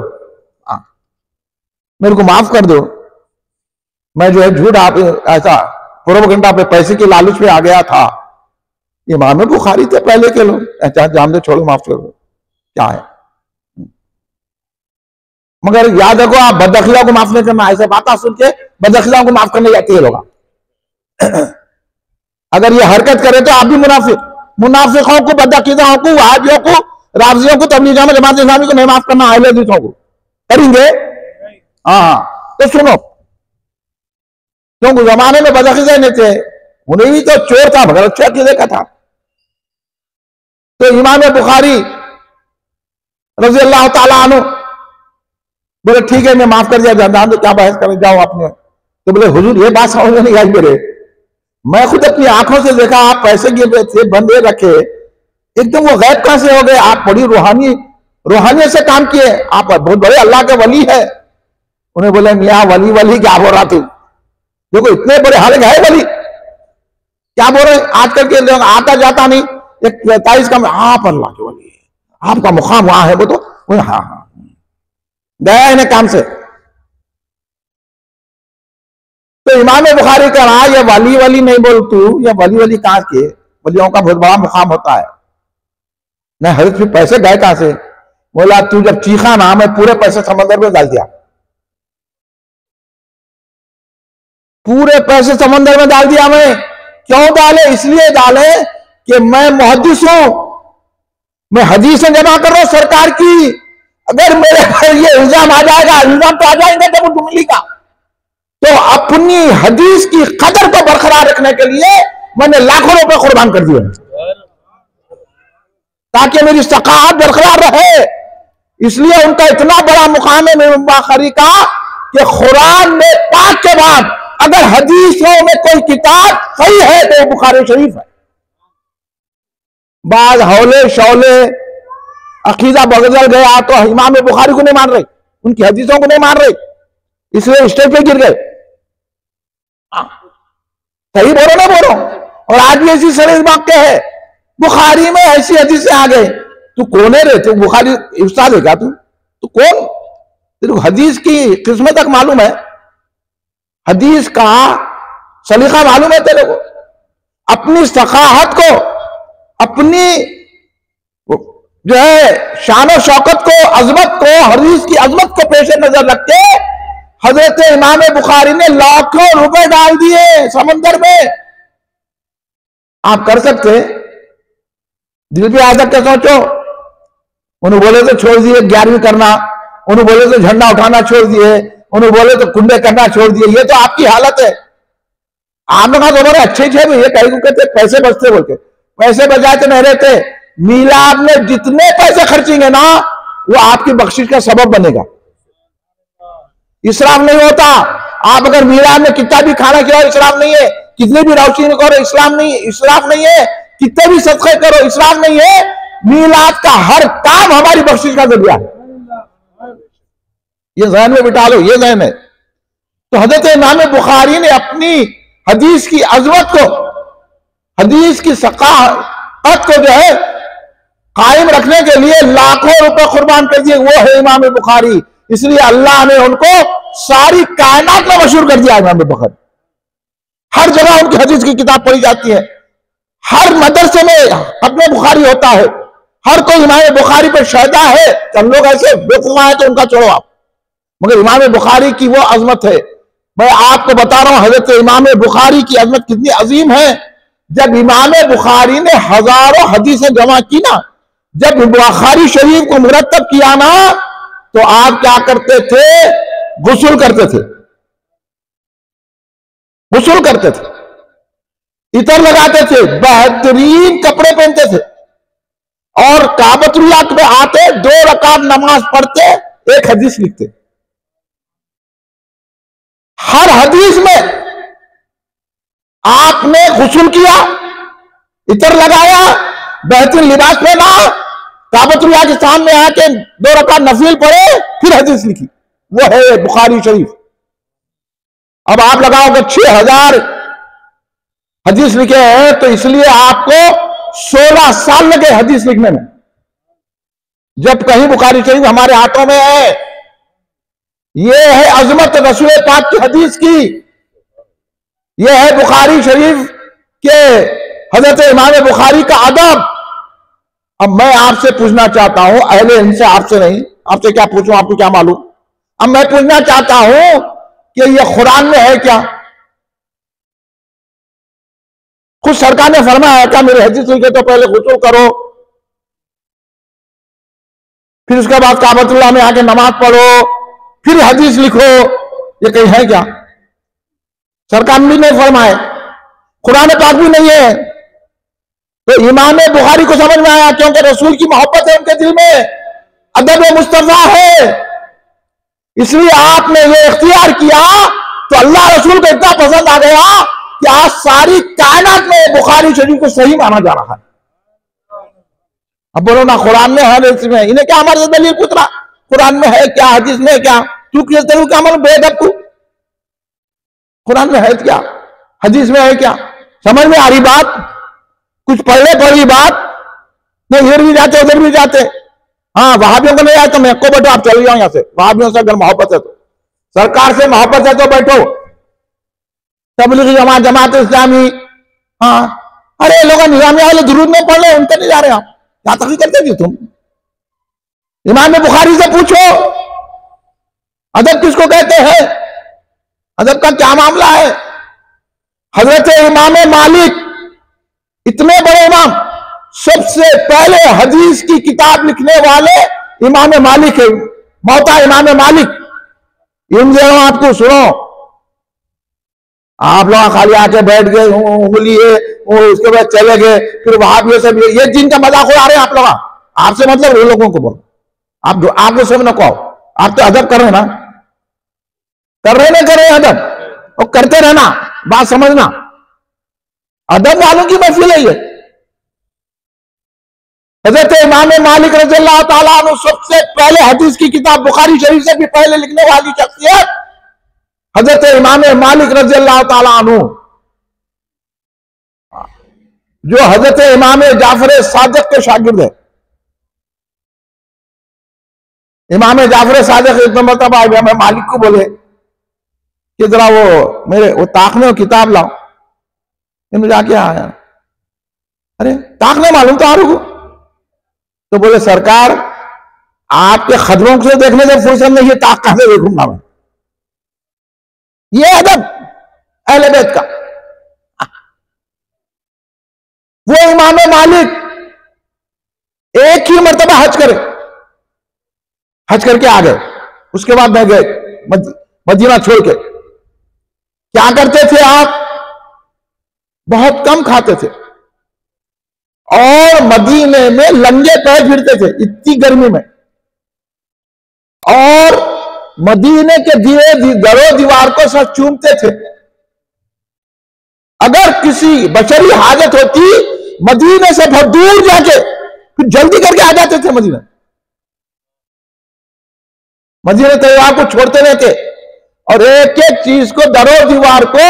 मेरे को माफ कर दो, मैं जो है झूठ आप ऐसा प्रोपेगेंडा पे, पैसे के लालच पे आ गया था। इमाम बुखारी थे पहले के लोग, अच्छा जान दो, छोड़ो, माफ कर दो, क्या है। मगर याद रखो, आप बदअखलाक को माफ नहीं करना, ऐसे बातें सुन के बदअखलाक को माफ करने जाती है लोग। अगर ये हरकत करे तो आप भी मुनाफिकों को, बदअकीदाओं को, वहाबियों को, राफजियों को, तबलीग में जमात इस्लामी को नहीं माफ करना, अहले हदीसों को करेंगे। हाँ, तो सुनो, क्योंकि जमाने में बदअकीदा नहीं थे, उन्हें भी तो चोर था, मगर अच्छा अकीदे का था। तो इमाम बुखारी रज़ी अल्लाह ताला अन्हु बोले ठीक है, मैं माफ कर दिया, जान दो, क्या बहस कर जाओ आपने। तो बोले हुजूर ये बात समझ में नहीं आई मेरे, मैं खुद अपनी आंखों से देखा, आप पैसे गिर रहे थे, बंदे रखे, एकदम वो गैब कहां से हो गए, आप बड़ी रूहानियत से काम किए, आप बहुत बड़े अल्लाह के वली है। उन्हें बोले मियाँ वली क्या बोल रहा तू, देखो इतने बड़े हाल है वली, क्या बोल रहे, आजकल के लोग आता जाता नहीं, एक 43 का आप अल्लाह के वली है, आपका मुकाम वहां है, वो तो हाँ गया इन्हें काम से। तो इमाम बुखारी का रहा, ये वली नहीं बोल तू, ये वली कहां के, वलियों का बहुत बड़ा मुकाम होता है ना। हजरत फिर पैसे गए कहां से, बोला तू जब चीखा ना, मैं पूरे पैसे समंदर में डाल दिया, पूरे पैसे समंदर में डाल दिया। मैं क्यों डाले, इसलिए डाले कि मैं मुहद्दिस हूं, मैं हदीसें जमा कर रहा हूं सरकार की। अगर मेरे पर ये इल्जाम आ जाएगा, इल्जाम तो आ जाएंगे जब वो मिलेगा, तो तो अपनी हदीस की कदर को बरकरार रखने के लिए मैंने लाखों रुपए कुर्बान कर दिए ताकि मेरी सकाहत बरकरार रहे। इसलिए उनका इतना बड़ा मुकाम है इमाम बुखारी का कि कुरान में पाक के बाद अगर हदीसों में कोई किताब सही है तो बुखारी शरीफ है। बाद हौले शौले अकीदा बदल गया तो इमाम बुखारी को नहीं मान रहे, उनकी हदीसों को नहीं मान रहे, इसलिए स्टेज पे गिर गए। सही बोलो ना बोलो। और आज भी ऐसी सरल वाक्य है, बुखारी में ऐसी हदीसें आ गए। तू कौन है रे? तू बुखारी उस्ताद है क्या? तू कौन? तेरे को हदीस की किस्मत तक मालूम है? हदीस का सलीका मालूम है तेरे को? अपनी सकाहत को, अपनी जो है शान और शौकत को, अजमत को, हदीस की अजमत को पेश नजर रख के हजरत इमाम बुखारी ने लाखों रुपए डाल दिए समंदर में। आप कर सकते? दिल पे आदत के सोचो। उन्हें बोले तो छोड़ दिए 11वीं करना, उन्हें बोले तो झंडा उठाना छोड़ दिए, उन्हें बोले तो कुंडे करना छोड़ दिए। ये तो आपकी हालत है। आपने कहा तो बड़े अच्छे ये कहीं को कहते पैसे बचते बोलते, पैसे बचाए तो नहीं रहते। मीलाद में जितने पैसे खर्चेंगे ना वो आपकी बख्शिश का सबब बनेगा। इसराफ नहीं होता। आप अगर मीलाद में कितना भी खाना खिलाओ इसराफ नहीं है, कितने भी रोशनी करो इस्लाम नहीं, इसराफ नहीं है, कितने भी सदक़े करो इसराफ नहीं है। मीलाद का हर काम हमारी बख्शिश का जरिया है। ये ज़हन में बिठा लो, ये ज़हन है। तो हज़रत इमाम बुखारी ने अपनी हदीस की अज़मत को, हदीस की सकाहत को जो है कायम रखने के लिए लाखों रुपए कुर्बान कर दिए। वो है इमाम बुखारी। इसलिए अल्लाह ने उनको सारी कायनात में मशहूर कर दिया। इमाम बुखारी हर जगह उनकी हदीस की किताब पढ़ी जाती है। हर मदरसे में अपने बुखारी होता है। हर कोई इमाम बुखारी पर शायदा है। चंद लोग ऐसे बेवकूफ है तो उनका छोड़ो आप, मगर इमाम बुखारी की वो अजमत है। मैं आपको बता रहा हूं हजरत इमाम बुखारी की अजमत कितनी अजीम है। जब इमाम बुखारी ने हजारों हदीसें जमा की ना, जब बुखारी शरीफ को मुरतब किया ना, तो आप क्या करते थे? गुस्ल करते थे, गुस्ल करते थे, इतर लगाते थे, बेहतरीन कपड़े पहनते थे और काबतुल्लाह पे आते, 2 रकात नमाज पढ़ते, एक हदीस लिखते। हर हदीस में आपने गुस्ल किया, इतर लगाया, बेहतरीन लिबास पहना, काबतुल्लाह के सामने आके 2 रकात नफिल पढ़े, फिर हदीस लिखी। वो है बुखारी शरीफ। अब आप लगाओगे 6000 हदीस लिखे हैं, तो इसलिए आपको 16 साल लगे हदीस लिखने में। जब कहीं बुखारी शरीफ हमारे हाथों में है, ये है अजमत रसूल पाक की हदीस की, ये है बुखारी शरीफ के हजरत इमाम बुखारी का अदब। अब मैं आपसे पूछना चाहता हूं, अहले इनसे, आपसे नहीं, आपसे क्या पूछूं, आपको क्या मालूम। अब मैं पूछना चाहता हूं कि ये कुरान में है क्या? खुद सरकार ने फरमाया क्या मेरे हदीस लिखे तो पहले गुस्ल करो, फिर उसके बाद काबतुल्लाह में आके नमाज पढ़ो, फिर हदीस लिखो? ये कहीं है क्या? सरकार भी नहीं फरमाए, कुरान पाक भी नहीं है। तो इमाम बुखारी को समझ में आया, क्योंकि रसूल की मोहब्बत है उनके दिल में, अदब मुस्तफा है, इसलिए आपने ये इख्तियार किया। तो अल्लाह रसूल को इतना पसंद आ गया कि आज सारी कायनात में बुखारी शरीफ को सही माना जा रहा है। अब बोलो ना कुरान में है, इसमें इन्हें क्या हमारे दलील पुत्रा? कुरान में है क्या, हदीस में है क्या? तू किस तरह क्या मालूम बेदब तू? कुरान में है क्या, हदीस में है क्या? समझ में आ रही बात? कुछ पढ़े पढ़ी बात नहीं, इधर भी जाते उधर भी जाते। हाँ, वहाबियों को नहीं आए तो मैं को बैठो, आप चल जाओ यहां से। वहाबियों से अगर मोहब्बत है तो, सरकार से मोहब्बत है तो बैठो। तबलीगी जमात, जमात इस्लामी, हाँ, अरे लोग निजामिया वाले दुरूद में पढ़ लो, उनके नहीं जा रहे आप, क्या तकलीफ करते जी तुम? इमाम बुखारी से पूछो अदब किसको कहते हैं, अदब का क्या मामला है। हजरत इमाम मालिक, इतने बड़े इमाम, सबसे पहले हदीस की किताब लिखने वाले इमाम मालिक है, मौता इमाम मालिक। इन आपको सुनो, आप लोग खाली आके बैठ गए, उंगली है वो, उसके बाद चले गए, फिर वहां भी सब ये जिनका मजाक उड़ा रहे हैं आप लोग। आपसे मतलब वो लोगों को बोलो, आप जो सब न कहो, आप तो अदब कर रहे ना, कर रहे ना, कर रहे अदब, और करते रहना, बात समझना, अदब वालों की महफिल है ये। हजरत इमाम मालिक रज़ियल्लाहु ताला अन्हु सबसे पहले हदीस की किताब बुखारी शरीफ से भी पहले लिखने वाली शख्सियत हजरत इमाम मालिक रज़ियल्लाहु ताला अन्हु, जो हजरत इमाम जाफर सादिक के शागिर्द है। इमाम जाफर सादिक एक मरतबा इमाम मालिक को बोले कि जरा वो मेरे वो ताकने किताब लाओ। इन्होंने जाके आया, अरे ताकने मालूम तो आरू को, तो बोले सरकार आपके खदमों से देखने से फुर्सत नहीं है, ताक कहां से देखूंगा मैं। ये अदब अहले बैत का। वो इमाम मालिक एक ही मर्तबा हज करे, हज करके आ गए, उसके बाद मैं गए मदीना छोड़ के। क्या करते थे आप? बहुत कम खाते थे और मदीने में लंगे पैर फिरते थे इतनी गर्मी में, और मदीने के दरो दीवार को सब चूमते थे। अगर किसी बशरी हाजत होती मदीने से बहुत दूर जाके फिर जल्दी करके आ जाते थे मदीना। मदीने तैयार को छोड़ते रहते और एक एक चीज को दरो दीवार को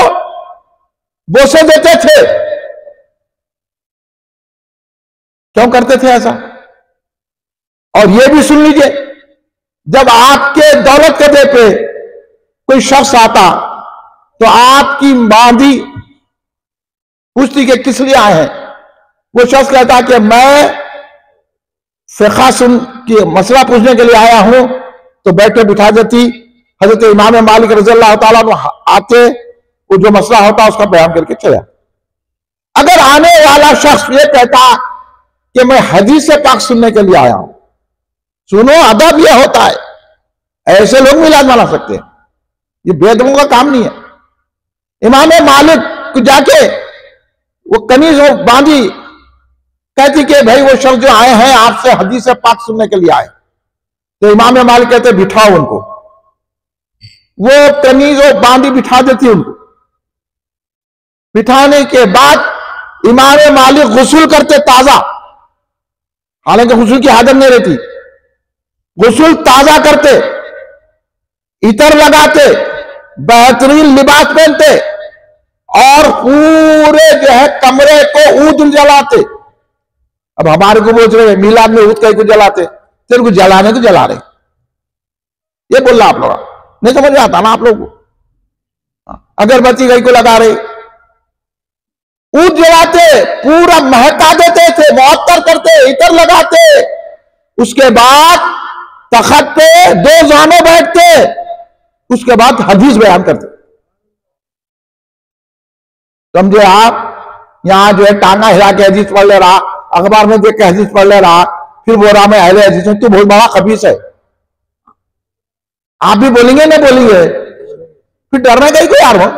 बोसे देते थे। क्यों करते थे ऐसा? और यह भी सुन लीजिए, जब आपके दौलत कदे पे कोई शख्स आता तो आपकी बांधी पूछती कि किस लिए आए हैं। वो शख्स कहता कि मैं फिक़ह सुन के मसला पूछने के लिए आया हूं, तो बैठे बिठा देती। हजरत इमाम मालिक रज़ियल्लाहु ताला अन्हु आते, वो जो मसला होता उसका बयान करके चला। अगर आने वाला शख्स ये कहता कि मैं हदीस पाक सुनने के लिए आया हूं, सुनो अदब यह होता है, ऐसे लोग मिलाद बना सकते हैं, ये बेदबों का काम नहीं है। इमाम मालिक को जाके वो कमीज बांधी, कहती कि भाई वो शख्स जो आए हैं आपसे हदीस पाक सुनने के लिए आए, तो इमाम मालिक कहते बिठाओ उनको। वो कमीज बांधी बिठा देती उनको। बिठाने के बाद इमाम मालिक गुस्ल करते ताजा, हालांकि गुस्ल की आदत नहीं रहती, गुस्ल ताजा करते, इतर लगाते, बेहतरीन लिबास पहनते और पूरे जो है कमरे को ऊद जलाते। अब हमारे को बोल रहे मिलाद में ऊद कहीं को जलाते, तेरे को जलाने को जला रहे, ये बोल रहा आप लोग नहीं समझ में आता ना आप लोग को। अगरबत्ती कहीं को लगा रहे, ऊद जलाते, पूरा महका देते थे, मुअत्तर करते, इतर लगाते। उसके बाद तखत पे दो जाने बैठते, उसके बाद हदीस बयान करते। समझे आप? यहां जो है टांगा हिला के हदीस पढ़ ले रहा, अखबार में देख के हदीस पढ़ ले रहा, फिर बोल रहा मैं अहले हदीस हूं, तू बहुत बड़ा खबीस है। आप भी बोलेंगे नहीं बोलेंगे, फिर डरने का ही कोई यार हो।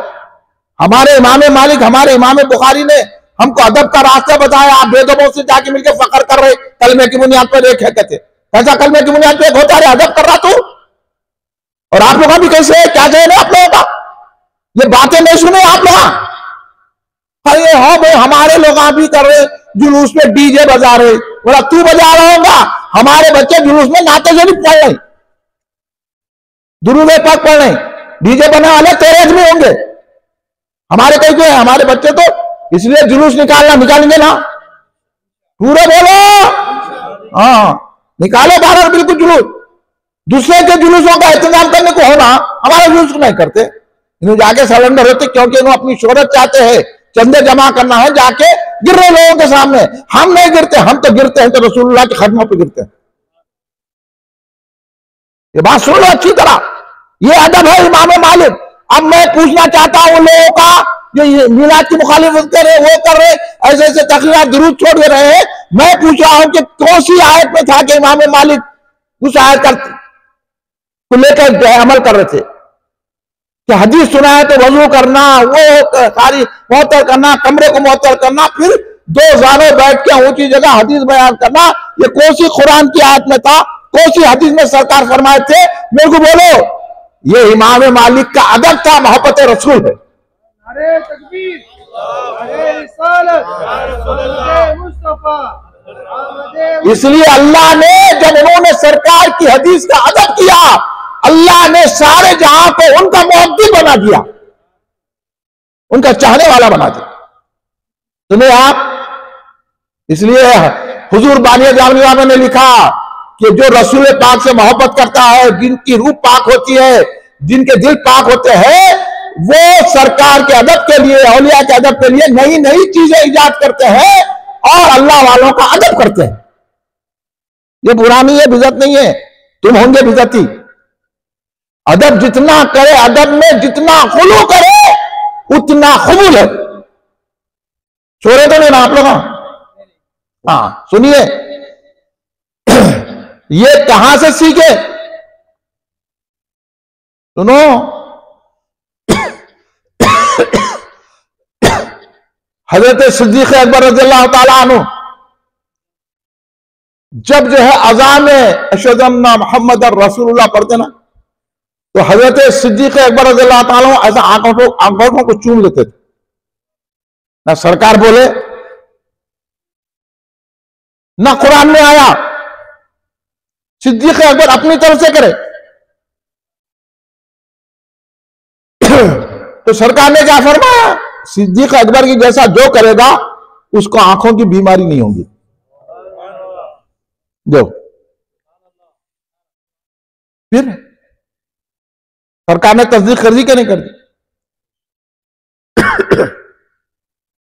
हमारे इमाम मालिक, हमारे इमाम बुखारी ने हमको अदब का रास्ता बताया। आप बेदबों से जाके मिलकर फख्र कर रहे कलमे की बुनियाद पर एक है, कहते ऐसा कलमे की बुनियाद पर एक होता है, अदब कर रहा तू। और आप लोग भी कैसे है, क्या चाहिए आप लोगों का? ये बातें नहीं सुने आप लोग? अरे हाँ भाई हमारे लोग भी कर रहे जुलूस में डीजे बजा रहे, बोला तू बजा रहा होगा, हमारे बच्चे जुलूस में नाते शरीफ पढ़ रहे, दुरूद पाक पढ़ रहे, डीजे बनने वाले तेरे आदमी होंगे, हमारे कहीं के हमारे बच्चे तो इसलिए जुलूस निकालेंगे ना, पूरे बोलो हाँ निकालो बाहर बिल्कुल जुलूस। दूसरे के जुलूसों का इंतजाम करने को होना, हमारे जुलूस नहीं करते। इन्हें जाके सरेंडर होते क्योंकि इन्हें अपनी शोहरत चाहते हैं, चंदे जमा करना है, जाके गिर रहे लोगों के सामने। हम नहीं गिरते, हम तो गिरते हैं तो रसूलुल्लाह के खदमों पे गिरते हैं। ये बात सुन लो अच्छी तरह, ये अदब है इमाम मालिक। अब मैं पूछना चाहता हूं लोगों का जो मिलाद की मुखालिफत कर रहे, वो कर रहे, ऐसे ऐसे तकरीर दुरूद छोड़ दे रहे हैं। मैं पूछ रहा हूं कि कौन सी आयत में था कि इमाम मालिक उस आयत को लेकर अमल कर रहे थे? कि हदीस सुना है तो वजू करना, वो सारी मुअत्तल करना, कमरे को मुअत्तल करना, फिर दो जानों बैठ के ऊंची जगह हदीस बयान करना, ये कौन सी कुरान की आयत में था, कौन सी हदीस में सरकार फरमाए थे? मेरे को बोलो। ये इमाम मालिक का अदब था, मोहब्बत रसूल है। अरे तकबीर, अरे रिसालत, अरे मुस्तफा। इसलिए अल्लाह ने जब उन्होंने सरकार की हदीस का अदब किया, अल्लाह ने सारे जहां को उनका मुहब्बत बना दिया, उनका चाहने वाला बना दिया। सुने आप, इसलिए हुजूर बानी जामिया ने लिखा कि जो रसूल पाक से मोहब्बत करता है, जिनकी रूह पाक होती है, जिनके दिल पाक होते हैं, वो सरकार के अदब के लिए, औलिया के अदब के लिए नई नई चीजें इजाद करते हैं और अल्लाह वालों का अदब करते हैं। ये पुरानी है, बिदअत नहीं है। तुम होंगे बिदअती। अदब जितना करे, अदब में जितना खुलू करे उतना कबूल है। छोड़े तो नहीं ना आप लोग? हाँ सुनिए, ये कहां से सीखे? सुनो, हजरत सिद्दीक़ अकबर रज़ियल्लाहु ताला अन्हु जब जो है अज़ान में अशहदु अन्ना मुहम्मदुर रसूलुल्लाह पढ़ते ना, तो हजरत सिद्दीक़ अकबर रज़ियल्लाहु ताला अन्हु ऐसा आंखों को चूम लेते थे। ना सरकार बोले, ना कुरान में आया, सिद्दीक़ अकबर अपनी तरफ से करे। तो सरकार ने क्या फरमाया? सिद्दीक़ अकबर की जैसा जो करेगा उसको आंखों की बीमारी नहीं होगी। जो फिर सरकार ने तस्दीक कर दी कि नहीं कर दी?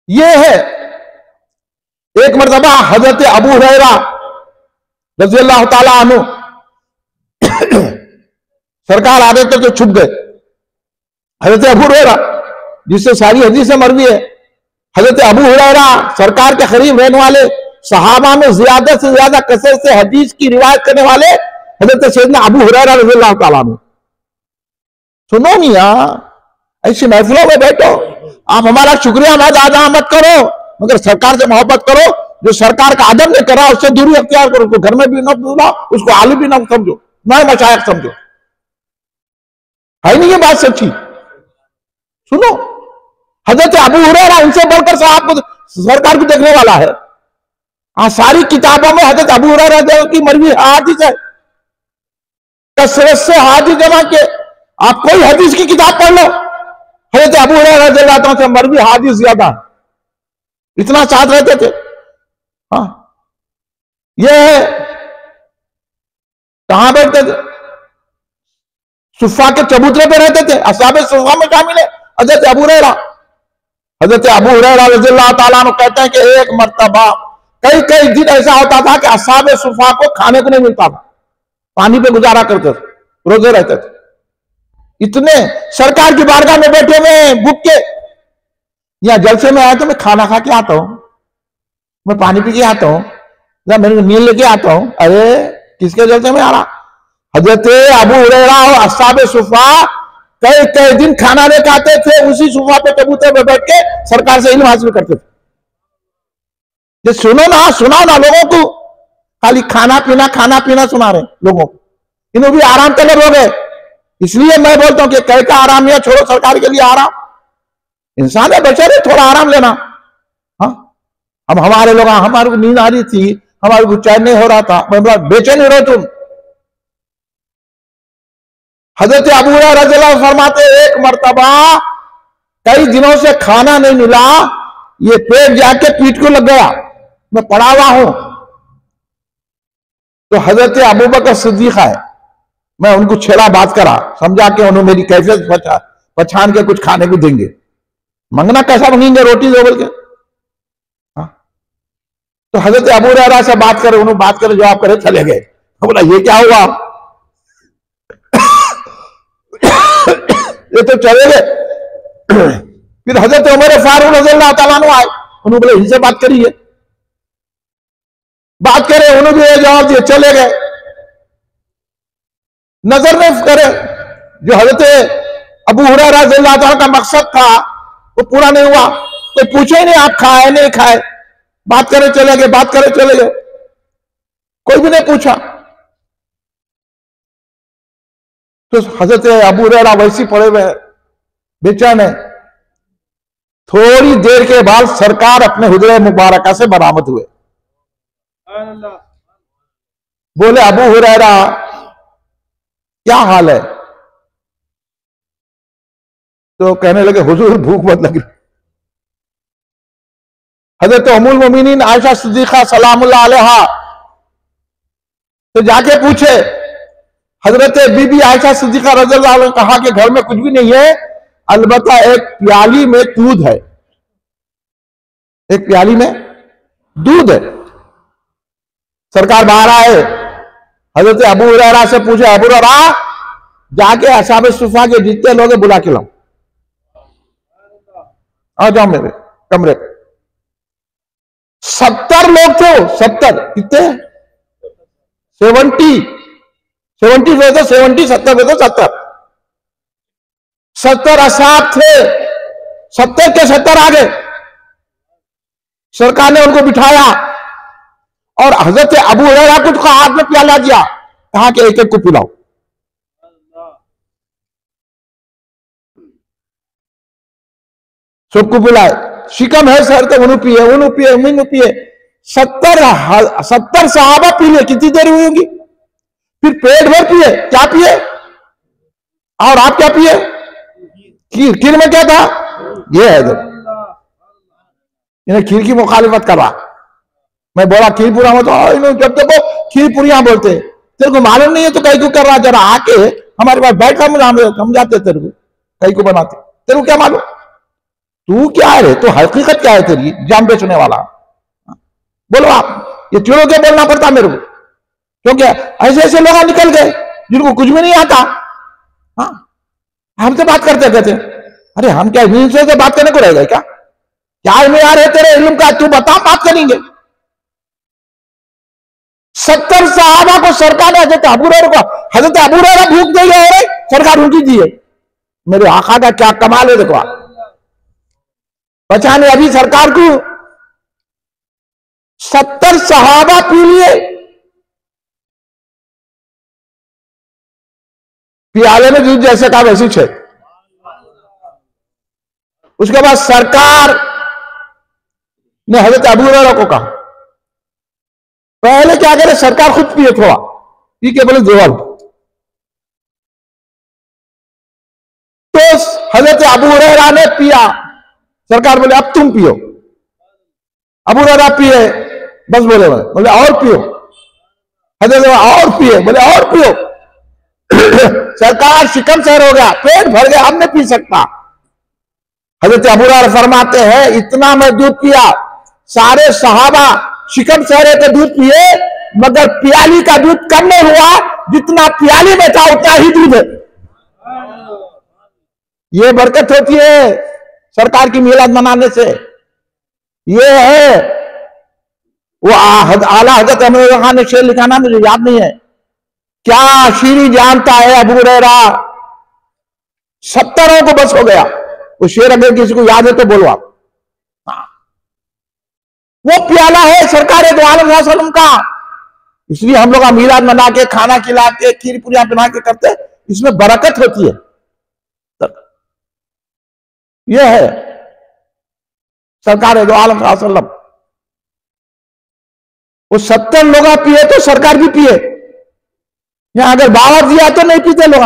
ये है। एक मर्तबा हजरत अबू हुरैरा रज़ियल्लाहु ताला अन्हु सरकार आ गए तो छुप गए। हजरत अबू हुरैरा जिससे सारी हदीसें मरवी है, हजरत अबू हुरैरा सरकार के करीब रहने वाले, सहाबा में ज्यादा से ज्यादा कसरत से हदीस की रिवायत करने वाले हजरत सैयदना अबू हुरैरा रज़ियल्लाहु ताला अन्हु। सुनो मियां, ऐसी महफिलों में बैठो, आप हमारा शुक्रिया अदा मत करो, मगर सरकार से मोहब्बत करो। जो सरकार का अदब नहीं करा उससे दूरी अख्तियार करो। उसको घर में भी ना बुलाओ, उसको आलिम भी ना समझो, ना मशाइख समझो। है नहीं ये बात सच्ची? सुनो, हजरत अबू हुरैरा इनसे बढ़कर साहब को सरकार को देखने वाला है। सारी किताबों में हजरत अबू हुरैरा की मरवी हदीस है, कसरत से हादिस जमा के। आप कोई हदीस की किताब पढ़ लो, हजरत अबू हुरैरा रज़ियल्लाहु अन्हु से मरवी हदीस ज्यादा, इतना साथ रहते थे। हाँ, ये कहां बैठते थे? सुफ़ा के चबूतरे पे रहते थे। असहाबे सुफ़ा में शामिल है हजरत अबू हुरैरा। हजरत अबू हुरैरा रज़ियल्लाहु ताला अन्हु कहते हैं कि एक मर्तबा कई कई दिन ऐसा होता था कि असहाबे सुफ़ा को खाने को नहीं मिलता था, पानी पे गुजारा करते थे, रोजे रहते थे। इतने सरकार की बारगाह में बैठे हुए भूख के, या जलसे में आया तो मैं खाना खा के आता हूं, मैं पानी पी के आता हूं, या मेरे नींद लेके आता हूं। अरे किसके जलसे में आ रहा? हजरत अबू हुरैरा और असहाबे सुफ़ा कई कई दिन खाना लेके आते थे, उसी सुफ़ा पे चबूतरे पे बैठ के सरकार से इल्म हासिल करते थे। ये सुनो ना लोगों को, खाली खाना पीना सुना रहे लोगों को। इन्हों भी आराम तलब हो गए। इसलिए मैं बोलता हूं कि कह का आराम या छोड़ो, सरकार के लिए आराम। इंसान है, बचा रहे, थोड़ा आराम लेना। हाँ, हम हमारे लोग, हमारे को नींद आ रही थी, हमारे को चैन नहीं हो रहा था, बेचैन हो रहे तुम। हजरत अबू हुरैरा रज़ियल्लाहु फरमाते, एक मर्तबा कई दिनों से खाना नहीं मिला, ये पेट जाके पीठ को लग गया, मैं पड़ा हुआ हूं। तो हजरत अबू बकर सिद्दीक़ है, मैं उनको छेड़ा बात करा, समझा के उन्होंने मेरी कैफियत पहचान के कुछ खाने को देंगे। मंगना कैसा मंगेंगे? रोटी दो बोल के। तो हजरत अबू हुरैरा से बात करे, उन्होंने बात करे, जवाब करे, चले गए। बोला ये क्या हुआ? ये तो चले गए। फिर हजरत उमर फारूक रज़ियल्लाहु ताला अन्हु आए, उन्होंने बोले इनसे बात करिए। बात करे, उन्होंने भी जवाब दिए, चले गए। नजर में करे जो हजरत अबू हुरैरा रज़ियल्लाहु अन्हु का मकसद था वो पूरा नहीं हुआ। कोई पूछे ही नहीं आप खाए नहीं खाए, बात करे चले गए, बात करे चले गए, कोई भी नहीं पूछा। तो हजरत अबू हुरैरा वैसी पड़े हुए बेचैन है। थोड़ी देर के बाद सरकार अपने हुजरे मुबारका से बरामद हुए। बोले अबू हुरैरा क्या हाल है? तो कहने लगे हुजूर भूख बहुत लग रही। हजरत उम्मुल मोमिनीन आयशा सिद्दीका सलामुल्लाह अलैहा तो जाके पूछे, हजरत बीबी आयशा सिद्दीका रज़ियल्लाहु अन्हा ने कहा कि घर में कुछ भी नहीं है, अलबत्ता एक प्याली में दूध है, एक प्याली में दूध है। सरकार बाहर आए, हजरत अबू हुरैरा से पूछे, अबू हुरैरा जाके असहाबे सुफा के जितने लोग हैं बुला के लाओ, आ जाओ मेरे कमरे पे। 70 लोग थे, 70 कितने 70 में तो 70 70 में तो 70 असहाब थे, 70 के 70 आ गए। सरकार ने उनको बिठाया और हजरत अबू हुरैरा को तो हाथ में प्याला दिया, कहा कि एक एक को पिलाओ। सबको पिलाए, शिकम है सर तो उन्होंने पिए, उन्होंने पिए, उन्होंने पिए। 70 सहाबा पी लिए, कितनी देर हुई होगी? फिर पेट भर पिए, क्या पिए? और आप क्या पिए? खीर में क्या था? ये है इन्हें खीर की मुखालिफत कर रहा। मैं बोला खीर पूरा हो, तो जब तक वो खीर पूरियां बोलते, तेरे को मालूम नहीं है तो कहीं को कर रहा, जरा आके हमारे पास बैठ हम जाते तेरे को कहीं को बनाते, तेरे को क्या मालूम? तू क्या है? तो हकीकत क्या है तेरी जान बेचने वाला? बोलो आप, ये चिड़ो के बोलना पड़ता मेरे को, क्योंकि ऐसे ऐसे लोग निकल गए जिनको कुछ भी नहीं आता। हाँ, हमसे बात करते कहते, अरे हम क्या हिंदुओं से बात करने को रहेगा क्या? क्या में यार है तेरे इल्म का, तू बता, बात करेंगे। 70 सहाबा को सरकार ने हजरत अबू हुरैरा भूख दे गए, सरकार उनकी दी है। मेरे आका का क्या कमाल है, देखो बचाने अभी सरकार को 70 सहाबा पी लिए, प्याले में दूध जैसे कहा वैसी छे। उसके बाद सरकार ने हजरत अबू हुरैरा को कहा, पहले क्या करे, सरकार खुद पिए, थोड़ा पी के बोले देवल। तो हजरत अबू हुरैरा ने पिया, सरकार बोले अब तुम पियो। अबू हुरैरा पिए, बस बोले और पियो। हजरत और पिए, बोले और पियो। सरकार शिकम सहर हो गया, पेट भर गया, अब नहीं पी सकता। हजरत अबू हुरैरा फरमाते हैं, इतना मैं दूध पिया, सारे सहाबा शिकम सहरे के दूध पिए, मगर प्याली का दूध कम नहीं हुआ, जितना प्याली में था उतना ही दूध है। ये बरकत होती है सरकार की मिलाद मनाने से। ये है वो आला हजरत अहमद खान ने शेर लिखा ना, मुझे याद नहीं है, क्या शीरी जानता है अबू हुरैरा, 70 को बस हो गया। वो शेर अगर किसी को याद है तो बोलो आप। वो प्याला है सरकार दो आलम वसल्लम का, इसलिए हम लोग मिलाद मना के, खाना खिला के, खीर पूरियां बना के करते, इसमें बरकत होती है। यह है सरकार दो आलम वसल्लम। वो 70 लोग पिए तो सरकार भी पिए, या अगर बावर दिया तो नहीं पीते लोग।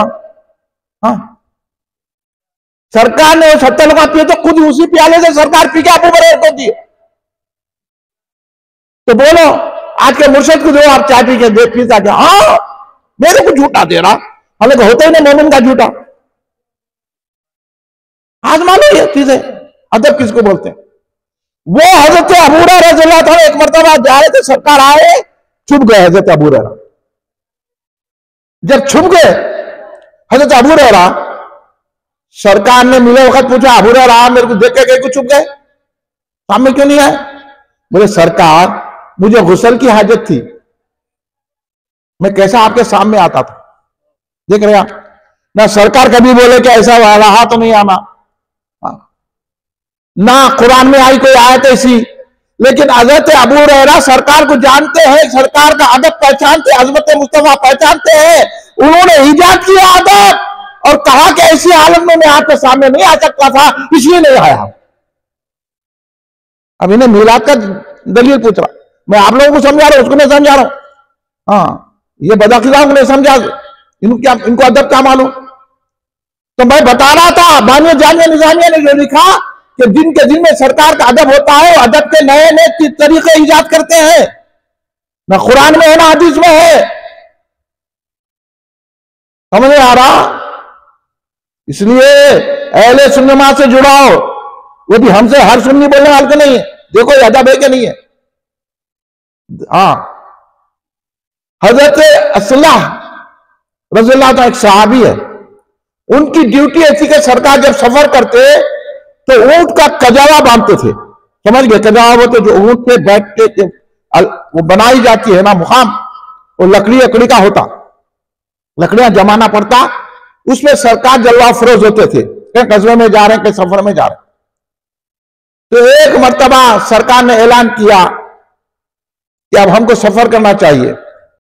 हाँ, सरकार ने 70 लोग पिए तो खुद उसी प्याले से सरकार पी के अबू हुरैरा को दिए। तो बोलो आज के मुर्शिद को जो आप चाय पी के दे पीता क्या? हाँ, मेरे को झूठा दे रहा, हालांकि होता ही नहीं मोमिन का झूठा। आज मानो ये चीजें अदब किसको बोलते हैं। वो हजरत अबू हुरैरा रज़ियल्लाहु अन्हु एक मर्तबा जा रहे थे, सरकार आए, छुप गए हजरत अबू हुरैरा। जब छुप गए हजरत अबू हुरैरा, सरकार ने मिले वक्त पूछा, अबू हुरैरा मेरे को देख के गए, कुछ छुप गए, सामने क्यों नहीं आए? बोले सरकार मुझे गुस्ल की हाजत थी, मैं कैसा आपके सामने आता था, देख रहे आप, ना सरकार कभी बोले कि ऐसा रहा तो नहीं आना, ना कुरान में आई कोई आयत ऐसी। लेकिन हजरत अबू हुरैरा सरकार को जानते हैं, सरकार का अदब पहचानते, हजरत मुस्तफा पहचानते हैं, उन्होंने इजाद किया अदब और कहा कि ऐसी हालत में मैं आपके सामने नहीं आ सकता था, इसलिए नहीं आया। अब इन्हें मिलाद का दलील पूछ रहा, मैं आप लोगों को समझा रहा हूं, उसको नहीं समझा रहा हूं। हाँ, ये बदाखिला को नहीं समझा, इनको अदब क्या मालूम। तो मैं बता रहा था, बानिया जामिया निजामिया ने जो लिखा कि जिनके दिन में सरकार का अदब होता है, अदब के नए नए तरीके ईजाद करते हैं, ना कुरान में है ना हदीस में है। समझ में आ रहा? इसलिए अहले सुन्नत से जुड़ाओ, वो भी हमसे हर सुन्नी बोलने वाले के नहीं है, देखो ये अदब है कि नहीं है। हाँ, हजरत असलाह रज़ियल्लाहु अन्हु एक सहाबी है, उनकी ड्यूटी ऐसी कि सरकार जब सफर करते तो ऊंट का कजावा बांधते थे। समझ गए? कजावा बोलते जो ऊंट पे बैठते थे, वो बनाई जाती है ना मुकाम, वो लकड़ी का होता, लकड़ियां जमाना पड़ता, उसमें सरकार जलवा फरोज होते थे, कहीं कस्बे में जा रहे हैं, कहीं सफर में जा रहे हैं। तो एक मर्तबा सरकार ने ऐलान किया कि अब हमको सफर करना चाहिए।